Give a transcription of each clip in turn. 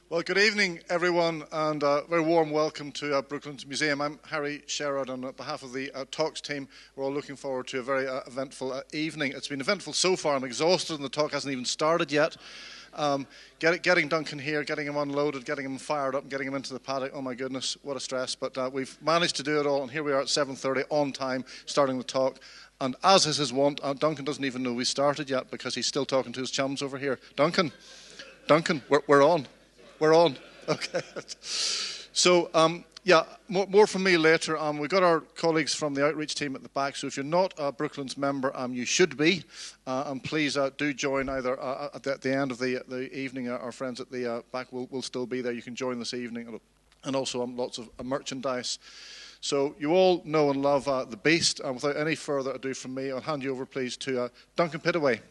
Well, good evening, everyone, and a very warm welcome to Brooklands Museum. I'm Harry Sherrod, and on behalf of the Talks team, we're all looking forward to a very eventful evening. It's been eventful so far. I'm exhausted, and the talk hasn't even started yet. Getting Duncan here, getting him unloaded, getting him fired up, and getting him into the paddock, oh my goodness, what a stress. But we've managed to do it all, and here we are at 7:30 on time, starting the talk. And as is his wont, Duncan doesn't even know we started yet because he's still talking to his chums over here. Duncan, we're on. We're on. Okay. So, more from me later. We've got our colleagues from the outreach team at the back, so if you're not a Brooklands member, you should be. And please do join either at the end of the evening. Our friends at the back will still be there. You can join this evening. And also lots of merchandise. So you all know and love the Beast. And without any further ado from me, I'll hand you over, please, to Duncan Pittaway.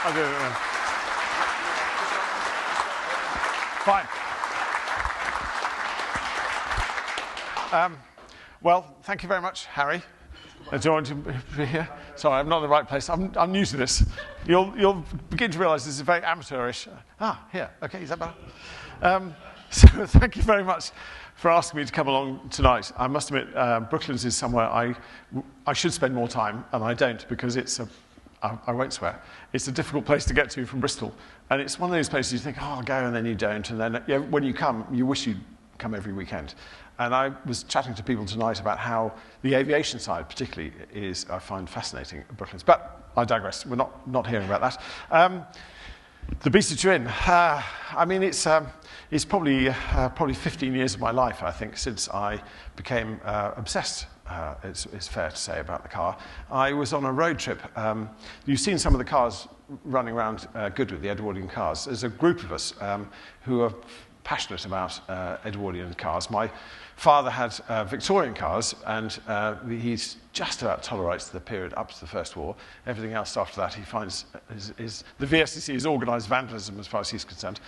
I'll do it. Fine. Well, thank you very much, Harry. Enjoying to be here. Sorry, I'm not in the right place. I'm new to this. You'll begin to realise this is very amateurish. Here. Okay, is that better? So thank you very much for asking me to come along tonight. I must admit, Brooklands is somewhere I should spend more time, and I don't because it's I won't swear. It's a difficult place to get to from Bristol. And it's one of those places you think, oh, I'll go, and then you don't. And then when you come, you wish you'd come every weekend. And I was chatting to people tonight about how the aviation side particularly I find fascinating at Brooklands. But I digress. We're not hearing about that. The Beast of Turin. I mean, it's probably 15 years of my life, I think, since I became obsessed. It's fair to say about the car. I was on a road trip. You've seen some of the cars running around Goodwood, the Edwardian cars. There's a group of us who are passionate about Edwardian cars. My father had Victorian cars, and he's just about tolerates the period up to the First War. Everything else after that he finds is the VSCC is organised vandalism as far as he's concerned.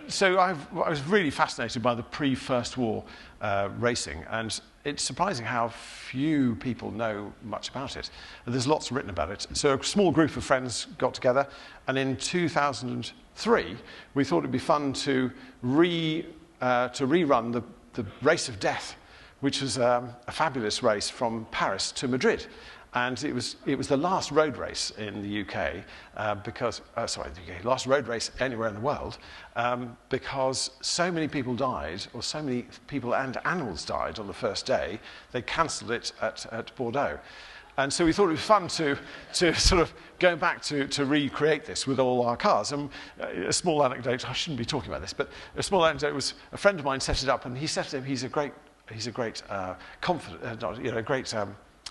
So I was really fascinated by the pre-First War racing, and it's surprising how few people know much about it. And there's lots written about it. So a small group of friends got together, and in 2003 we thought it'd be fun to rerun the Race of Death, which was a fabulous race from Paris to Madrid. And it was the last road race in the UK last road race anywhere in the world, because so many people died, or so many people and animals died on the first day, they cancelled it at Bordeaux. And so we thought it was fun to sort of go back to recreate this with all our cars. And a small anecdote, I shouldn't be talking about this, but a small anecdote was a friend of mine set it up, and he set it up. He's a great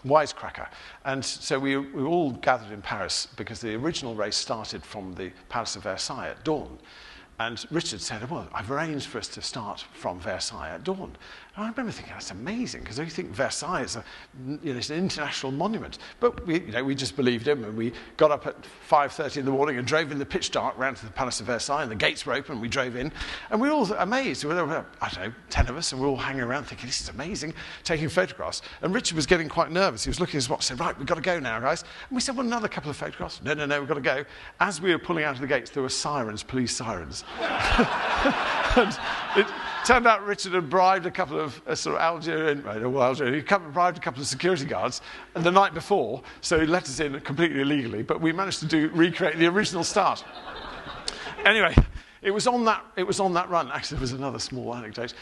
wisecracker. And so we all gathered in Paris because the original race started from the Palace of Versailles at dawn. And Richard said, well, I've arranged for us to start from Versailles at dawn. And I remember thinking, that's amazing, because I think Versailles is it's an international monument. But we just believed him, and we got up at 5:30 in the morning and drove in the pitch dark round to the Palace of Versailles, and the gates were open, and we drove in. And we were all amazed. There were, 10 of us, and we were all hanging around thinking, this is amazing, taking photographs. And Richard was getting quite nervous. He was looking at his watch, said, right, we've got to go now, guys. And we said, well, another couple of photographs. No, we've got to go. As we were pulling out of the gates, there were sirens, police sirens. And it turned out Richard had bribed a couple of bribed a couple of security guards and the night before, so he let us in completely illegally, but we managed to recreate the original start. Anyway, it was on that run. Actually, there was another small anecdote.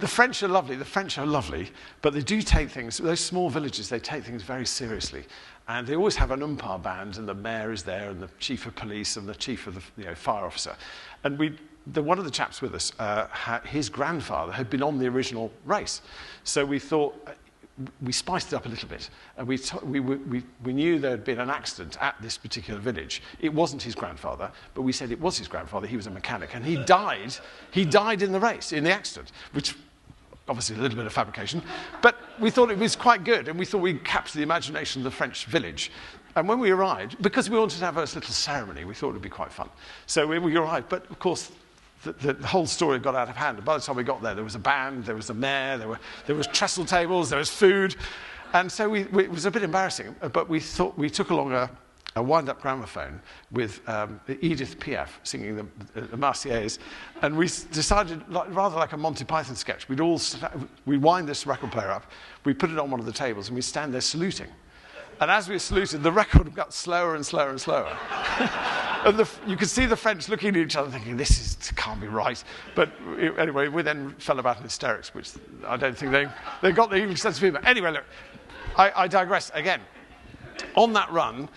The French are lovely, but they do take things, those small villages, they take things very seriously. And they always have an umpire band, and the mayor is there, and the chief of police, and the chief of the fire officer. And one of the chaps with us, his grandfather had been on the original race. So we thought, we spiced it up a little bit. And we knew there had been an accident at this particular village. It wasn't his grandfather, but we said it was his grandfather. He was a mechanic, and he died in the race, in the accident, which obviously a little bit of fabrication, but we thought it was quite good, and we thought we'd capture the imagination of the French village. And when we arrived, because we wanted to have a little ceremony, we thought it would be quite fun. So when we arrived, but of course, the whole story got out of hand. And by the time we got there was a band, there was a mayor, there was trestle tables, there was food. And so it was a bit embarrassing, but we thought we took along a wind-up gramophone with Edith Piaf singing the Marseillaise, and we decided, rather like a Monty Python sketch, we'd wind this record player up, we put it on one of the tables, and we stand there saluting. And as we saluted, the record got slower and slower and slower. And you could see the French looking at each other thinking, this can't be right. But anyway, we then fell about in hysterics, which I don't think they got the even sense of humour. Anyway, look, I digress again. On that run,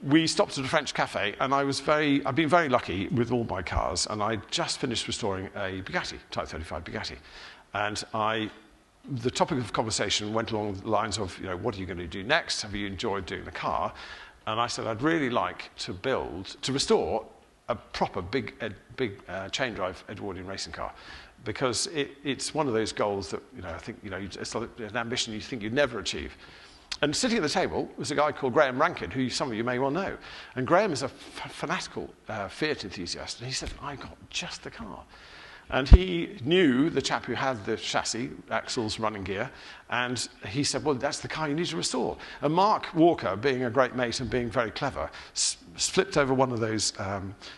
we stopped at a French cafe, and I've been very lucky with all my cars, and I just finished restoring a Bugatti, Type 35 Bugatti. And the topic of conversation went along the lines of, what are you going to do next? Have you enjoyed doing the car? And I said, I'd really like to restore a proper big chain drive Edwardian racing car, because it's one of those goals that, I think, it's an ambition you think you'd never achieve. And sitting at the table was a guy called Graham Rankin, who some of you may well know. And Graham is a fanatical Fiat enthusiast, and he said, I got just the car. And he knew the chap who had the chassis, axles, running gear, and he said, well, that's the car you need to restore. And Mark Walker, being a great mate and being very clever, flipped over one of those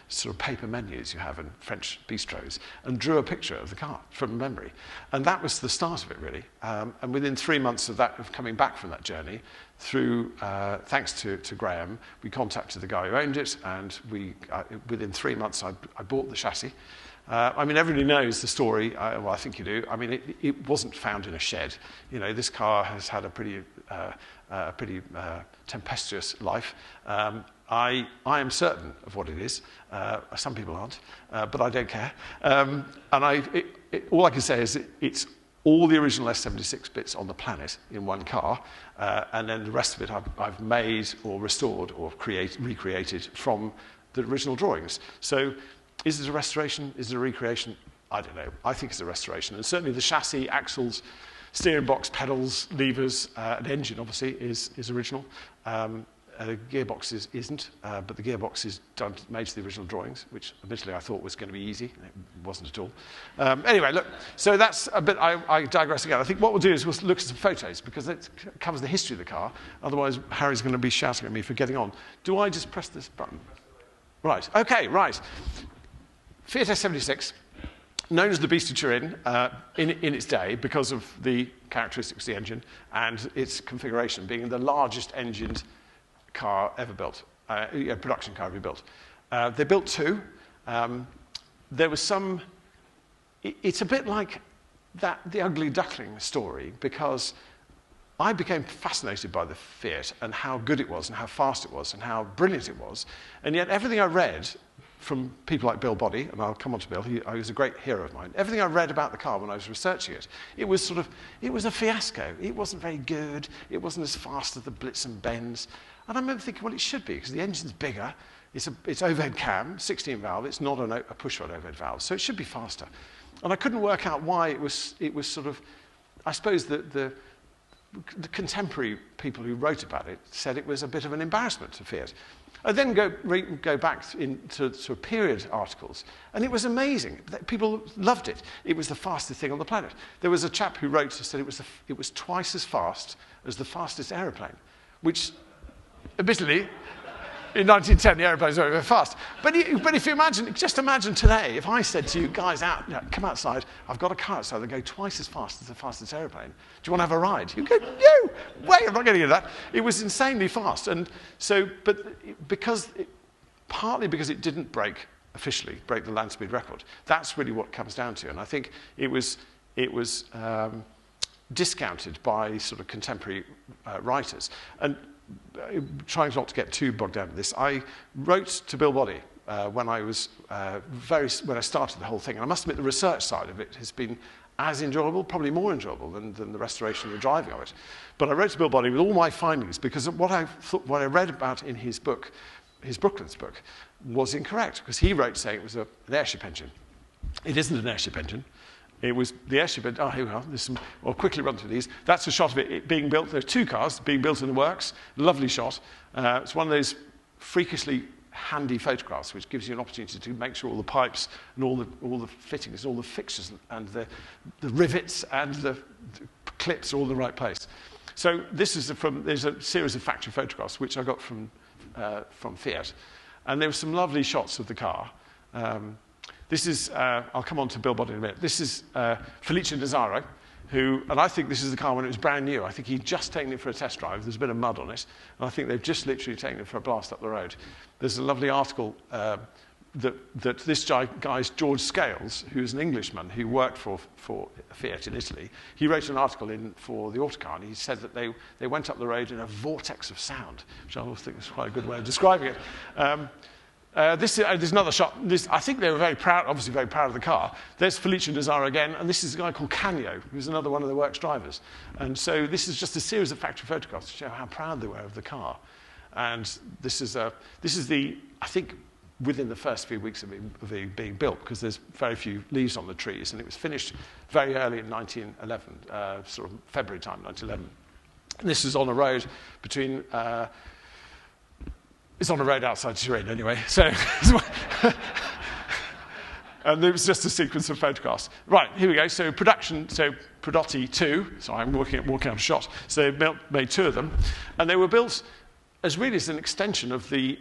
sort of paper menus you have in French bistros and drew a picture of the car from memory. And that was the start of it, really. And within 3 months of coming back from that journey, thanks to Graham, we contacted the guy who owned it, and within 3 months I bought the chassis. Everybody knows the story. Well, I think you do. It wasn't found in a shed. This car has had a pretty tempestuous life. I am certain of what it is. Some people aren't, but I don't care. All I can say is it's all the original S76 bits on the planet in one car, and then the rest of it I've made or restored or recreated from the original drawings. So, is it a restoration? Is it a recreation? I don't know. I think it's a restoration. And certainly the chassis, axles, steering box, pedals, levers, and engine, obviously, is original. The gearbox isn't, but the gearbox is made to the original drawings, which admittedly I thought was going to be easy. It wasn't at all. Anyway, look, so that's a bit, I digress again. I think what we'll do is we'll look at some photos, because it covers the history of the car. Otherwise, Harry's going to be shouting at me for getting on. Do I just press this button? Right, okay, right. Fiat S76, known as the Beast of Turin in its day because of the characteristics of the engine and its configuration, being the largest engined car ever built, production car ever built. They built two. There was some... It's a bit like the ugly duckling story, because I became fascinated by the Fiat and how good it was and how fast it was and how brilliant it was. And yet everything I read from people like Bill Body, and I'll come on to Bill, he was a great hero of mine. Everything I read about the car when I was researching it, it was a fiasco. It wasn't very good. It wasn't as fast as the Blitz and Benz. And I remember thinking, well, it should be, because the engine's bigger. It's overhead cam, 16 valve. It's not a push-rod overhead valve, so it should be faster. And I couldn't work out why it was sort of, I suppose the contemporary people who wrote about it said it was a bit of an embarrassment to Fiat. I then go back to period articles, and it was amazing. People loved it. It was the fastest thing on the planet. There was a chap who wrote and said it was twice as fast as the fastest aeroplane, which, admittedly, in 1910, the aeroplanes weren't very fast. But if you just imagine today, if I said to you guys, come outside, I've got a car outside that goes twice as fast as the fastest aeroplane. Do you want to have a ride? You go, no, wait, I'm not getting into that. It was insanely fast. And so, partly because it didn't break the land speed record. That's really what it comes down to. And I think it was discounted by sort of contemporary writers. And trying not to get too bogged down with this, I wrote to Bill Body when I started the whole thing. And I must admit, the research side of it has been as enjoyable, probably more enjoyable than the restoration and the driving of it. But I wrote to Bill Body with all my findings, because what I read about in his book, his Brooklands book, was incorrect, because he wrote saying it was an airship engine. It isn't an airship engine. It was the airship. Here we are. I'll quickly run through these. That's a shot of it being built. There are two cars being built in the works. Lovely shot. It's one of those freakishly handy photographs, which gives you an opportunity to make sure all the pipes and all the fittings, all the fixtures and the rivets and the clips are all in the right place. So this is there's a series of factory photographs which I got from from Fiat. And there were some lovely shots of the car. This is, I'll come on to Bill Bordino in a minute. This is Felice Nazaro, who, and I think this is the car when it was brand new. I think he'd just taken it for a test drive. There's a bit of mud on it. And I think they've just literally taken it for a blast up the road. There's a lovely article that this guy's George Scales, who's an Englishman who worked for Fiat in Italy. He wrote an article for the Autocar, and he said that they went up the road in a vortex of sound, which I always think is quite a good way of describing it. There's another shot. I think they were very proud, obviously very proud of the car. There's Felice Nazaro again, and this is a guy called Canio, who's another one of the works drivers. And so this is just a series of factory photographs to show how proud they were of the car. And this is the, I think, within the first few weeks of it being built, because there's very few leaves on the trees, and it was finished very early in 1911, sort of February time, 1911. And this is on a road between... it's on a road outside Turin, anyway. So, and it was just a sequence of photographs. Right, here we go. So production, so Prodotti 2. So I'm walking out of shot. So they made 2 of them. And they were built as really as an extension of the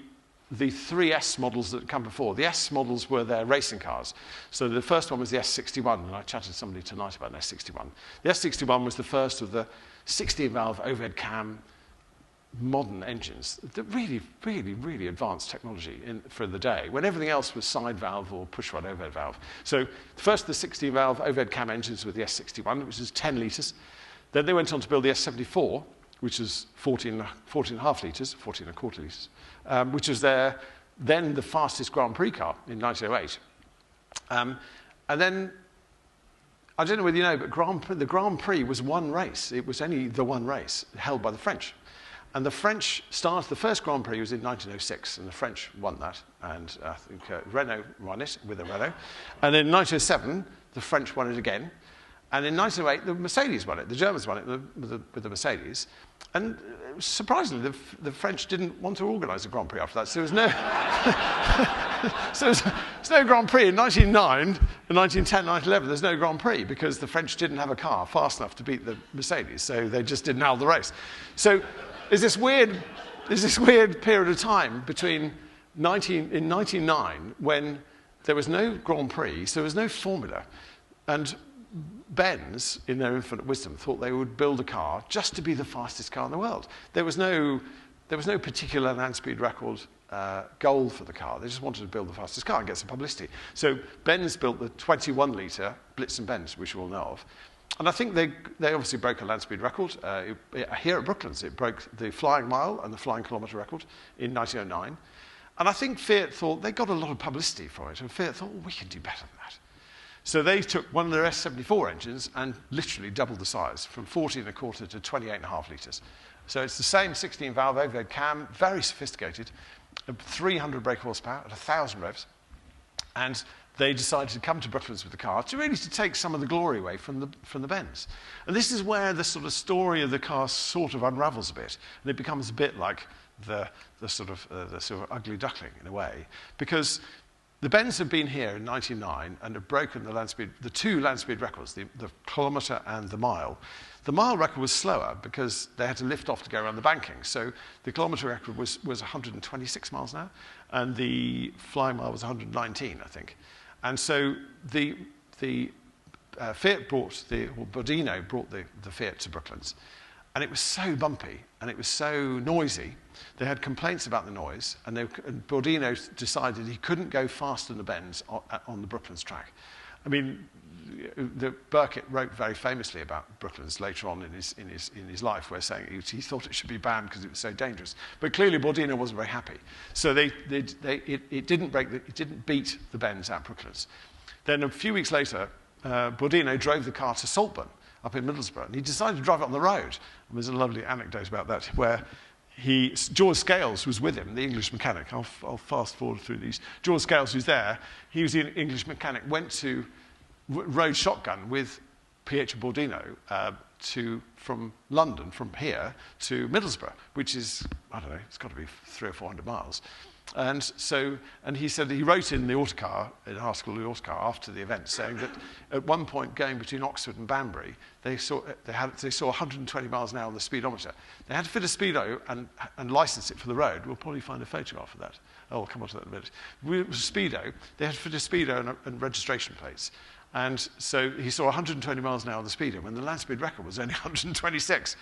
3 S models that had come before. The S models were their racing cars. So the first one was the S61, and I chatted to somebody tonight about an S61. The S61 was the first of the 16-valve overhead cam modern engines. The really, really, really advanced technology for the day, when everything else was side valve or push-rod overhead valve. So first the 16-valve overhead cam engines with the S61, which is 10 litres. Then they went on to build the S74, which is 14.5 litres, 14 and a quarter litres, which was then the fastest Grand Prix car in 1908. And then, I don't know whether you know, but the Grand Prix was one race. It was only the one race held by the French. And the French started, the first Grand Prix was in 1906, and the French won that. And I think Renault won it with a Renault. And in 1907, the French won it again. And in 1908, the Mercedes won it. The Germans won it with the Mercedes. And surprisingly, the French didn't want to organise a Grand Prix after that. So there was no, there's no Grand Prix in 1909, 1910, 1911. There's no Grand Prix because the French didn't have a car fast enough to beat the Mercedes. So they just didn't have the race. So there's this weird period of time between in 1909 when there was no Grand Prix, so there was no formula, and Benz, in their infinite wisdom, thought they would build a car just to be the fastest car in the world. There was no particular land speed record goal for the car. They just wanted to build the fastest car and get some publicity. So Benz built the 21-litre Blitzen Benz, which you all know of. And I think they obviously broke a land speed record. Here at Brooklands, it broke the flying mile and the flying kilometre record in 1909. And I think Fiat thought they got a lot of publicity for it, and Fiat thought, we can do better than that. So they took one of their S74 engines and literally doubled the size from 14 and a quarter to 28.5 litres. So it's the same 16-valve overhead cam, very sophisticated, 300 brake horsepower at 1,000 revs. And they decided to come to Brooklands with the car to take some of the glory away from the Benz. And this is where the sort of story of the car sort of unravels a bit, and it becomes a bit like the sort of ugly duckling in a way, because the Benz have been here in 1909 and have broken the 2 land speed records, the kilometre and the mile. The mile record was slower because they had to lift off to go around the banking. So the kilometre record was 126 miles an hour, and the flying mile was 119, I think. And so the Fiat Bordino brought the Fiat to Brooklands, and it was so bumpy and it was so noisy. They had complaints about the noise, and Bordino decided he couldn't go faster than the Benz on the Brooklands track. I mean, Burkett wrote very famously about Brooklands later on in his life, where saying he thought it should be banned because it was so dangerous. But clearly Bordino wasn't very happy, so it didn't beat the Benz at Brooklands. Then a few weeks later, Bordino drove the car to Saltburn up in Middlesbrough, and he decided to drive it on the road. And there's a lovely anecdote about that, where George Scales was with him, the English mechanic. I'll fast forward through these. George Scales, who's there, he was the English mechanic, rode shotgun with Pietro Bordino from London, from here, to Middlesbrough, which is, I don't know, it's got to be 300 or 400 miles. And he said that he wrote in the autocar, in an article in the autocar after the event, saying that at one point going between Oxford and Banbury, they saw 120 miles an hour on the speedometer. They had to fit a speedo and license it for the road. We'll probably find a photograph of that. Oh, we'll come on to that in a minute. With a speedo, they had to fit a speedo and registration plates. And so he saw 120 miles an hour on the speedo when the land speed record was only 126.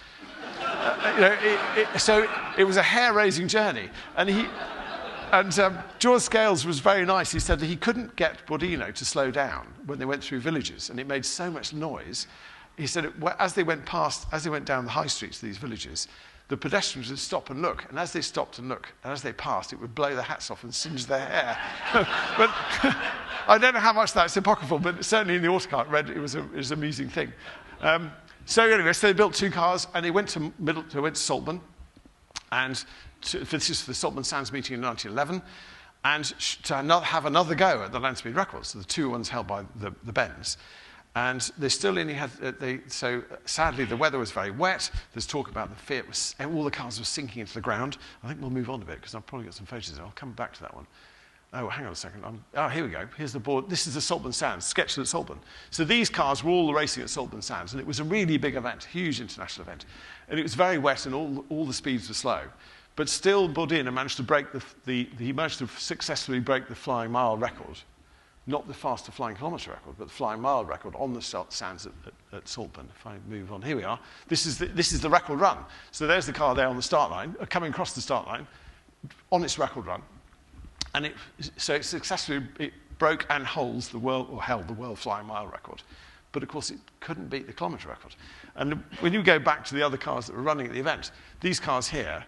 So it was a hair-raising journey. And George Scales was very nice. He said that he couldn't get Bordino to slow down when they went through villages, and it made so much noise. He said as they went down the high streets of these villages, the pedestrians would stop and look, and as they stopped and looked, and as they passed, it would blow their hats off and singe their hair. But I don't know how much that's apocryphal, but certainly in the autocar it was an amusing thing. So they built 2 cars, and they went to Saltburn, and this is for the Saltburn Sands meeting in 1911, and to have another go at the land speed records, so the 2 ones held by the Benz. And they still only had, so sadly the weather was very wet. There's talk about the FIAT, all the cars were sinking into the ground. I think we'll move on a bit because I've probably got some photos. I'll come back to that one. Oh, hang on a second. Here we go. Here's the board. This is the Saltburn Sands, sketched at Saltburn. So these cars were all racing at Saltburn Sands, and it was a really big event, huge international event. And it was very wet, and all the speeds were slow. But still, Bordino managed to successfully break the flying mile record. Not the faster flying kilometre record, but the flying mile record on the sands at Saltburn. If I move on, here we are. This is the record run. So there's the car there on the start line, coming across the start line, on its record run. And it successfully broke and held the world flying mile record. But of course, it couldn't beat the kilometre record. And when you go back to the other cars that were running at the event, these cars here,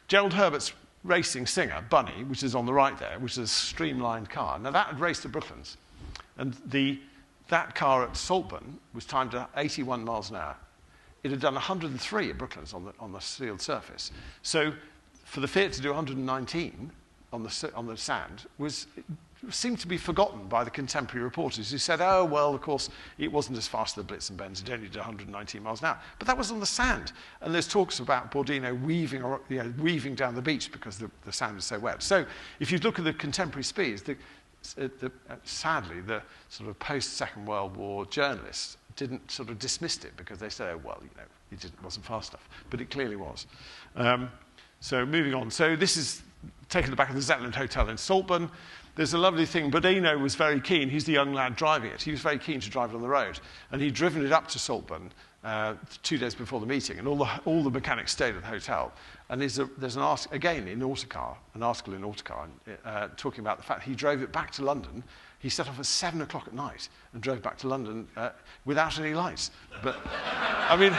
Gerald Herbert's racing Singer, Bunny, which is on the right there, which is a streamlined car. Now, that had raced at Brooklands. And that car at Saltburn was timed at 81 miles an hour. It had done 103 at Brooklands on the sealed surface. So for the FIAT to do 119 on the sand seemed to be forgotten by the contemporary reporters who said, oh, well, of course, it wasn't as fast as the Blitz and Benz. It only did 119 miles an hour. But that was on the sand. And there's talks about Bordino weaving down the beach because the sand was so wet. So if you look at the contemporary speeds, sadly, the sort of post-Second World War journalists didn't sort of dismissed it because they said, oh, well, it wasn't fast enough. But it clearly was. So moving on. So this is taken the back of the Zetland Hotel in Saltburn. There's a lovely thing. Bordino was very keen. He's the young lad driving it. He was very keen to drive it on the road. And he'd driven it up to Saltburn 2 days before the meeting. And all the mechanics stayed at the hotel. And there's an article, again, in Autocar, talking about the fact he drove it back to London. He set off at 7 o'clock at night and drove back to London without any lights. But, I mean,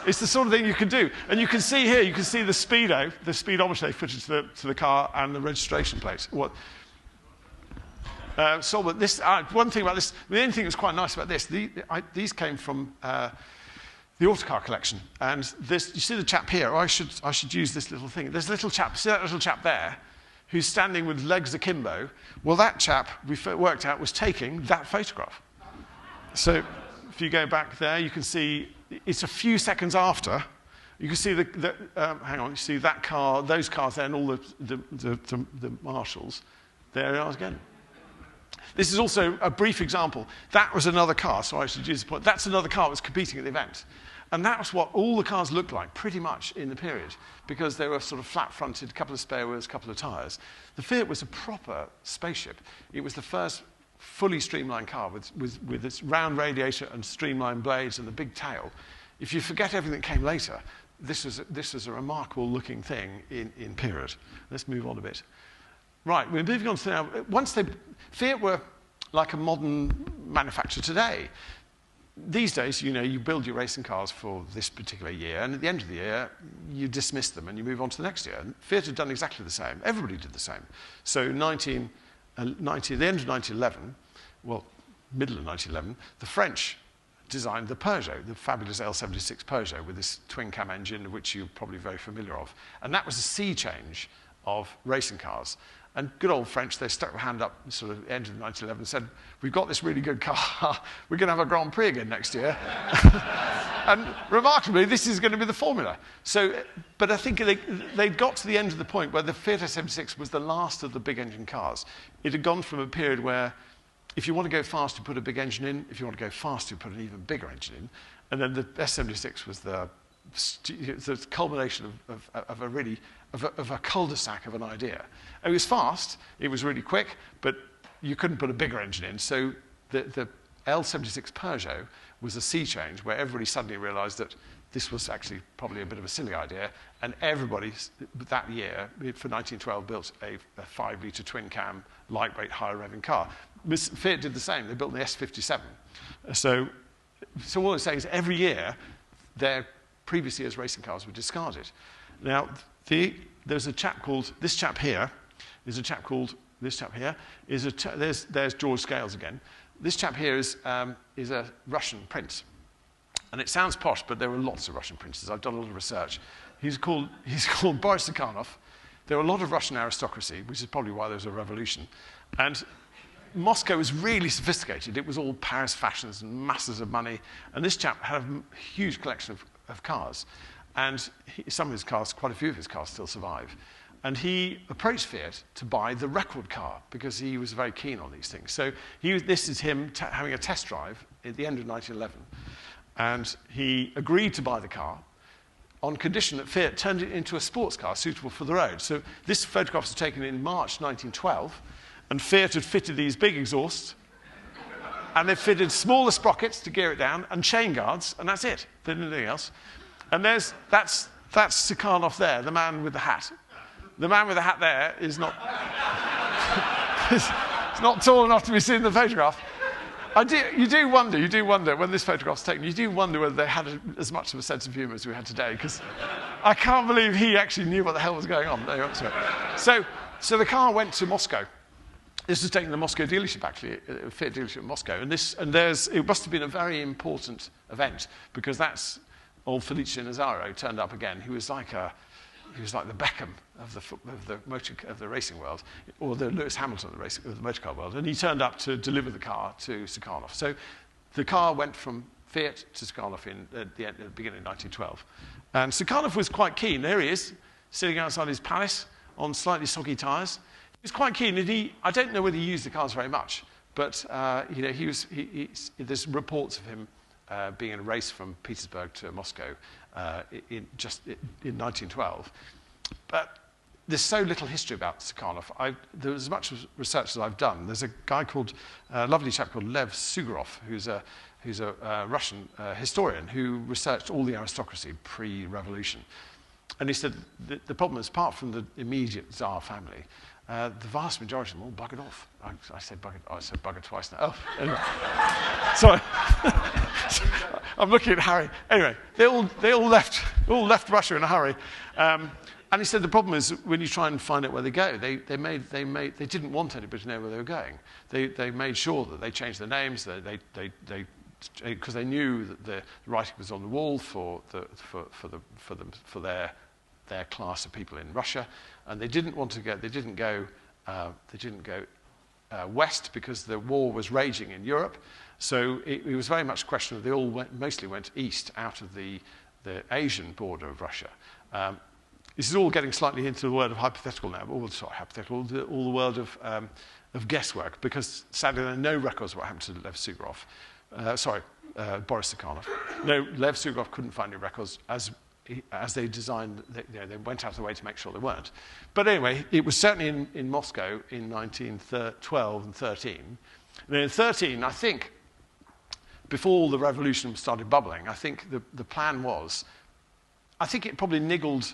it's the sort of thing you can do. And you can see here, the speedometer they fitted to the car and the registration plate. One thing about this, the only thing that was quite nice about this, these came from the Autocar collection. And this, you see the chap here, I should use this little thing. There's a little chap, see that little chap there, who's standing with legs akimbo? Well, that chap, we worked out, was taking that photograph. So if you go back there, you can see it's a few seconds after. You can see hang on, you see that car, those cars there, and all the marshals. There it is again. This is also a brief example. That was another car, so I should use the point. That's another car that was competing at the event. And that's what all the cars looked like, pretty much, in the period, because they were sort of flat-fronted, a couple of spare wheels, a couple of tyres. The FIAT was a proper spaceship. It was the first fully streamlined car with its round radiator and streamlined blades and the big tail. If you forget everything that came later, this was a remarkable-looking thing in period. Let's move on a bit. Right, we're moving on to now. FIAT were like a modern manufacturer today. These days, you build your racing cars for this particular year, and at the end of the year, you dismiss them and you move on to the next year. And FIAT had done exactly the same. Everybody did the same. So at the end of 1911, well, middle of 1911, the French designed the Peugeot, the fabulous L76 Peugeot with this twin-cam engine, which you're probably very familiar of. And that was a sea change of racing cars. And good old French, they stuck their hand up sort of end of 1911 and said, we've got this really good car. We're going to have a Grand Prix again next year. And remarkably, this is going to be the formula. So, but I think they got to the end of the point where the Fiat S76 was the last of the big engine cars. It had gone from a period where if you want to go fast, you put a big engine in. If you want to go fast, you put an even bigger engine in. And then the S76 was the culmination of a cul-de-sac of an idea. It was fast, it was really quick, but you couldn't put a bigger engine in. So the L76 Peugeot was a sea change where everybody suddenly realized that this was actually probably a bit of a silly idea, and everybody that year, for 1912, built a 5-litre twin-cam, lightweight, higher-revving car. Fiat did the same. They built the S57. So all I'm saying is every year, their previous year's racing cars were discarded. Now, there's a chap called, this chap here, there's George Scales again. This chap here is a Russian prince. And it sounds posh, but there are lots of Russian princes. I've done a lot of research. He's called Boris Soukhanov. There were a lot of Russian aristocracy, which is probably why there was a revolution. And Moscow was really sophisticated. It was all Paris fashions and masses of money. And this chap had a huge collection of cars. And some of his cars, quite a few of his cars still survive. And he approached Fiat to buy the record car because he was very keen on these things. So this is him having a test drive at the end of 1911. And he agreed to buy the car on condition that Fiat turned it into a sports car suitable for the road. So this photograph was taken in March 1912, and Fiat had fitted these big exhausts, and they fitted smaller sprockets to gear it down, and chain guards, and that's it. They didn't do anything else. And that's Soukhanov there, the man with the hat. The man with the hat there is not it's not tall enough to be seen in the photograph. You do wonder, when this photograph's taken, you do wonder whether they had as much of a sense of humour as we had today, because I can't believe he actually knew what the hell was going on. So the car went to Moscow. This was taken to the Moscow dealership, actually, a Fiat dealership in Moscow. And it must have been a very important event, because that's old Felice Nazaro turned up again. He was like the Beckham of the racing world, or the Lewis Hamilton of the motorcar world. And he turned up to deliver the car to Soukhanov. So the car went from Fiat to Soukhanov at the beginning of 1912. And Soukhanov was quite keen. There he is, sitting outside his palace on slightly soggy tyres. He was quite keen, and I don't know whether he used the cars very much, but there's reports of him being in a race from Petersburg to Moscow in 1912. But there's so little history about Soukhanov. There's as much research as I've done. There's a guy a lovely chap called Lev Sugarov, who's a Russian historian who researched all the aristocracy pre-revolution. And he said the problem is, apart from the immediate Tsar family, the vast majority of them all buggered off. I said buggered twice now. Oh, anyway. Sorry. I'm looking at Harry. Anyway, they all left Russia in a hurry. And he said the problem is when you try and find out where they go, they didn't want anybody to know where they were going. They made sure that they changed their names. Because they knew that the writing was on the wall for their class of people in Russia, and they didn't want to go. They didn't go west because the war was raging in Europe. So it was very much a question of they all mostly went east out of the Asian border of Russia. This is all getting slightly into the world of hypothetical now, all the world of guesswork, because sadly there are no records of what happened to Lev Sugarov. Boris Soukhanov. No, Lev Sugarov couldn't find any records as they designed. They went out of the way to make sure they weren't. But anyway, it was certainly in Moscow in 1912 and 13. And then in 13, I think, before the revolution started bubbling, I think the plan was, I think it probably niggled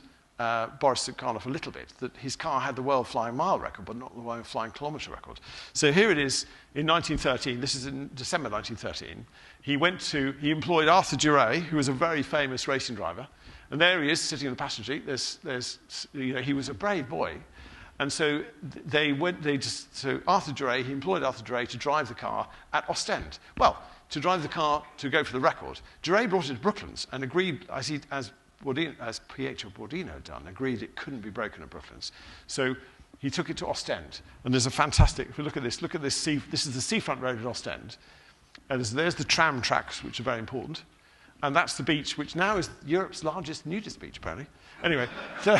Boris Soukhanov a little bit, that his car had the world flying mile record, but not the world flying kilometre record. So here it is in 1913. This is in December 1913. He employed Arthur Duray, who was a very famous racing driver, and there he is sitting in the passenger seat. He was a brave boy, and so Arthur Duray. He employed Arthur Duray to drive the car at Ostend. Well, to drive the car to go for the record, Duray brought it to Brooklands and agreed, as Pietro Bordino had done, agreed it couldn't be broken at Brooklands. So he took it to Ostend. And there's a fantastic, if you look at this this is the seafront road at Ostend. And there's the tram tracks, which are very important. And that's the beach, which now is Europe's largest nudist beach, apparently. Anyway, so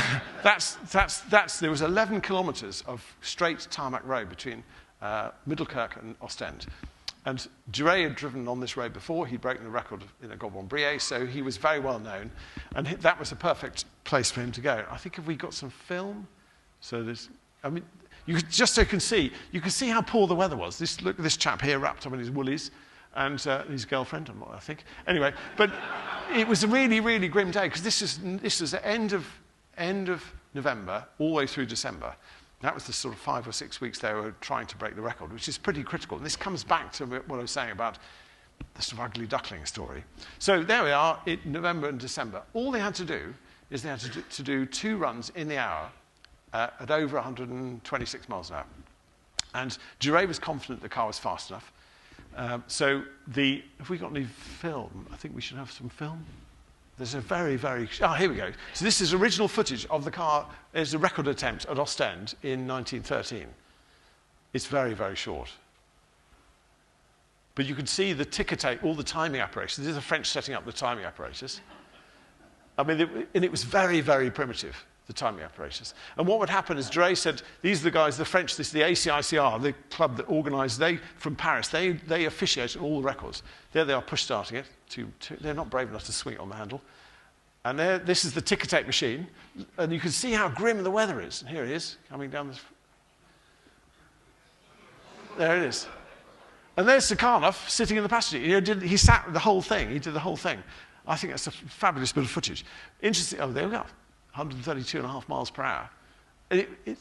there was 11 kilometres of straight tarmac road between Middelkerk and Ostend. And Duret had driven on this road before. He'd broken the record in a Gobon Brie, so he was very well known. And that was a perfect place for him to go. I think if we got some film, so there's, I mean, just so you can see how poor the weather was. Look at this chap here wrapped up in his woolies. And his girlfriend, I think. Anyway, but it was a really, really grim day because this is the end of November all the way through December. That was the sort of 5 or 6 weeks they were trying to break the record, which is pretty critical. And this comes back to what I was saying about the sort of ugly duckling story. So there we are in November and December. All they had to do is they had to do 2 runs in the hour at over 126 miles an hour. And Duret was confident the car was fast enough. So have we got any film? I think we should have some film. There's a very, very... Oh, here we go. So this is original footage of the car. There's a record attempt at Ostend in 1913. It's very, very short. But you can see the ticker tape, all the timing apparatus. This is the French setting up the timing apparatus. I mean, and it was very, very primitive, the timing apparatus. And what would happen is Duret said, these are the guys, the French, this is the ACICR, the club that organised, from Paris, they officiate all the records. There they are push-starting it. They're not brave enough to swing it on the handle. And this is the ticker tape machine. And you can see how grim the weather is. And here it is, coming down this. There it is. And there's Soukhanov sitting in the passenger. He sat the whole thing. He did the whole thing. I think that's a fabulous bit of footage. Interesting. Oh, there we go. 132.5 miles per hour.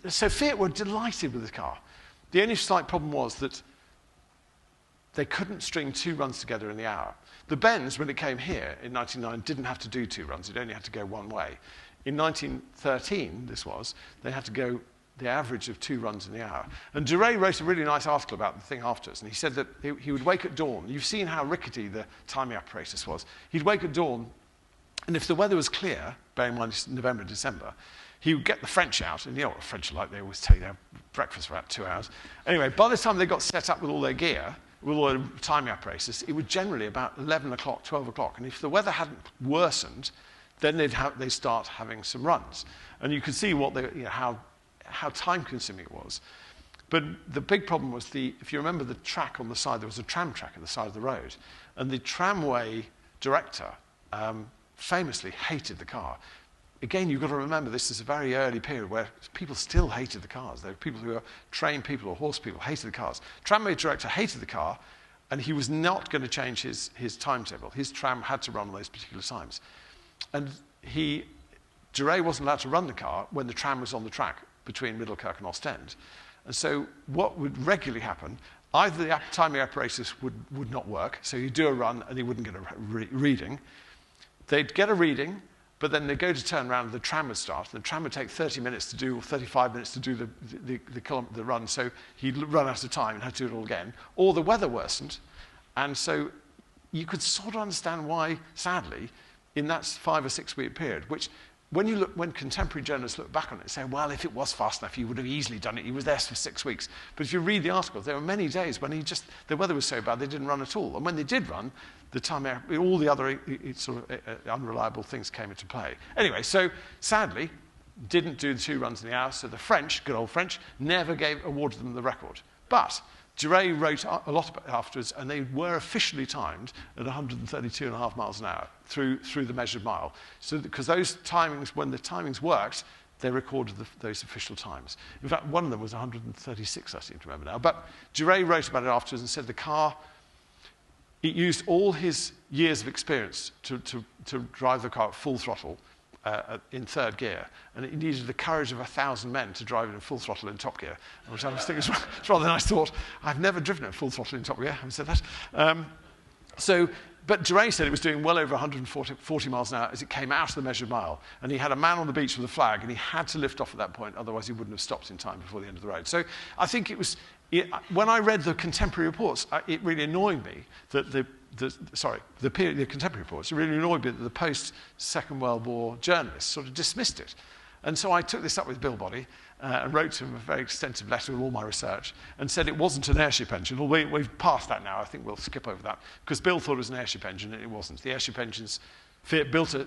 So Fiat were delighted with the car. The only slight problem was that they couldn't string 2 runs together in the hour. The Benz, when it came here in 1909, didn't have to do 2 runs. It only had to go one way. In 1913, they had to go the average of 2 runs in the hour. And Duret wrote a really nice article about the thing afterwards, and he said that he would wake at dawn. You've seen how rickety the timing apparatus was. He'd wake at dawn, and if the weather was clear, bearing in mind it's November and December, he would get the French out, and you know what the French are like, they always take their breakfast for about 2 hours. Anyway, by the time they got set up with all their gear, with all the timing apparatus, it would generally about 11 o'clock, 12 o'clock, and if the weather hadn't worsened, then they'd start having some runs. And you could see how time-consuming it was. But the big problem was if you remember the track on the side, there was a tram track at the side of the road, and the tramway director famously hated the car. Again, you've got to remember this is a very early period where people still hated the cars. There were people who were trained people or horse people hated the cars. Tramway director hated the car, and he was not going to change his timetable. His tram had to run on those particular times. And Duret wasn't allowed to run the car when the tram was on the track between Middelkerk and Ostend. And so what would regularly happen, either the timing apparatus would not work, so you do a run and he wouldn't get a reading. They'd get a reading, but then they'd go to turn around and the tram would start. And the tram would take 30 minutes to do, or 35 minutes to do the run, so he'd run out of time and have to do it all again. Or the weather worsened, and so you could sort of understand why, sadly, in that 5 or 6 week period, which when contemporary journalists look back on it, say, well, if it was fast enough, he would have easily done it. He was there for 6 weeks. But if you read the article, there were many days when the weather was so bad they didn't run at all. And when they did run, all the other unreliable things came into play. Anyway, so sadly, didn't do the 2 runs in the hour. So the French, good old French, never awarded them the record. But Duret wrote a lot about it afterwards, and they were officially timed at 132.5 miles an hour through the measured mile. So because those timings, when the timings worked, they recorded those official times. In fact, one of them was 136, I seem to remember now. But Duret wrote about it afterwards and said the car, it used all his years of experience to drive the car at full throttle in 3rd gear, and it needed the courage of 1,000 men to drive it in full throttle in top gear, which I was thinking it's rather nice thought. I've never driven it in full throttle in top gear, having said that. But Duret said it was doing well over 140 miles an hour as it came out of the measured mile, and he had a man on the beach with a flag, and he had to lift off at that point, otherwise he wouldn't have stopped in time before the end of the road. So I think when I read the contemporary reports, it really annoyed me that the contemporary reports, it really annoyed me that the post-Second World War journalists sort of dismissed it. And so I took this up with Bill Body, and wrote to him a very extensive letter with all my research and said it wasn't an airship engine. Although we've passed that now, I think we'll skip over that, because Bill thought it was an airship engine and it wasn't. The airship engines, Fiat built a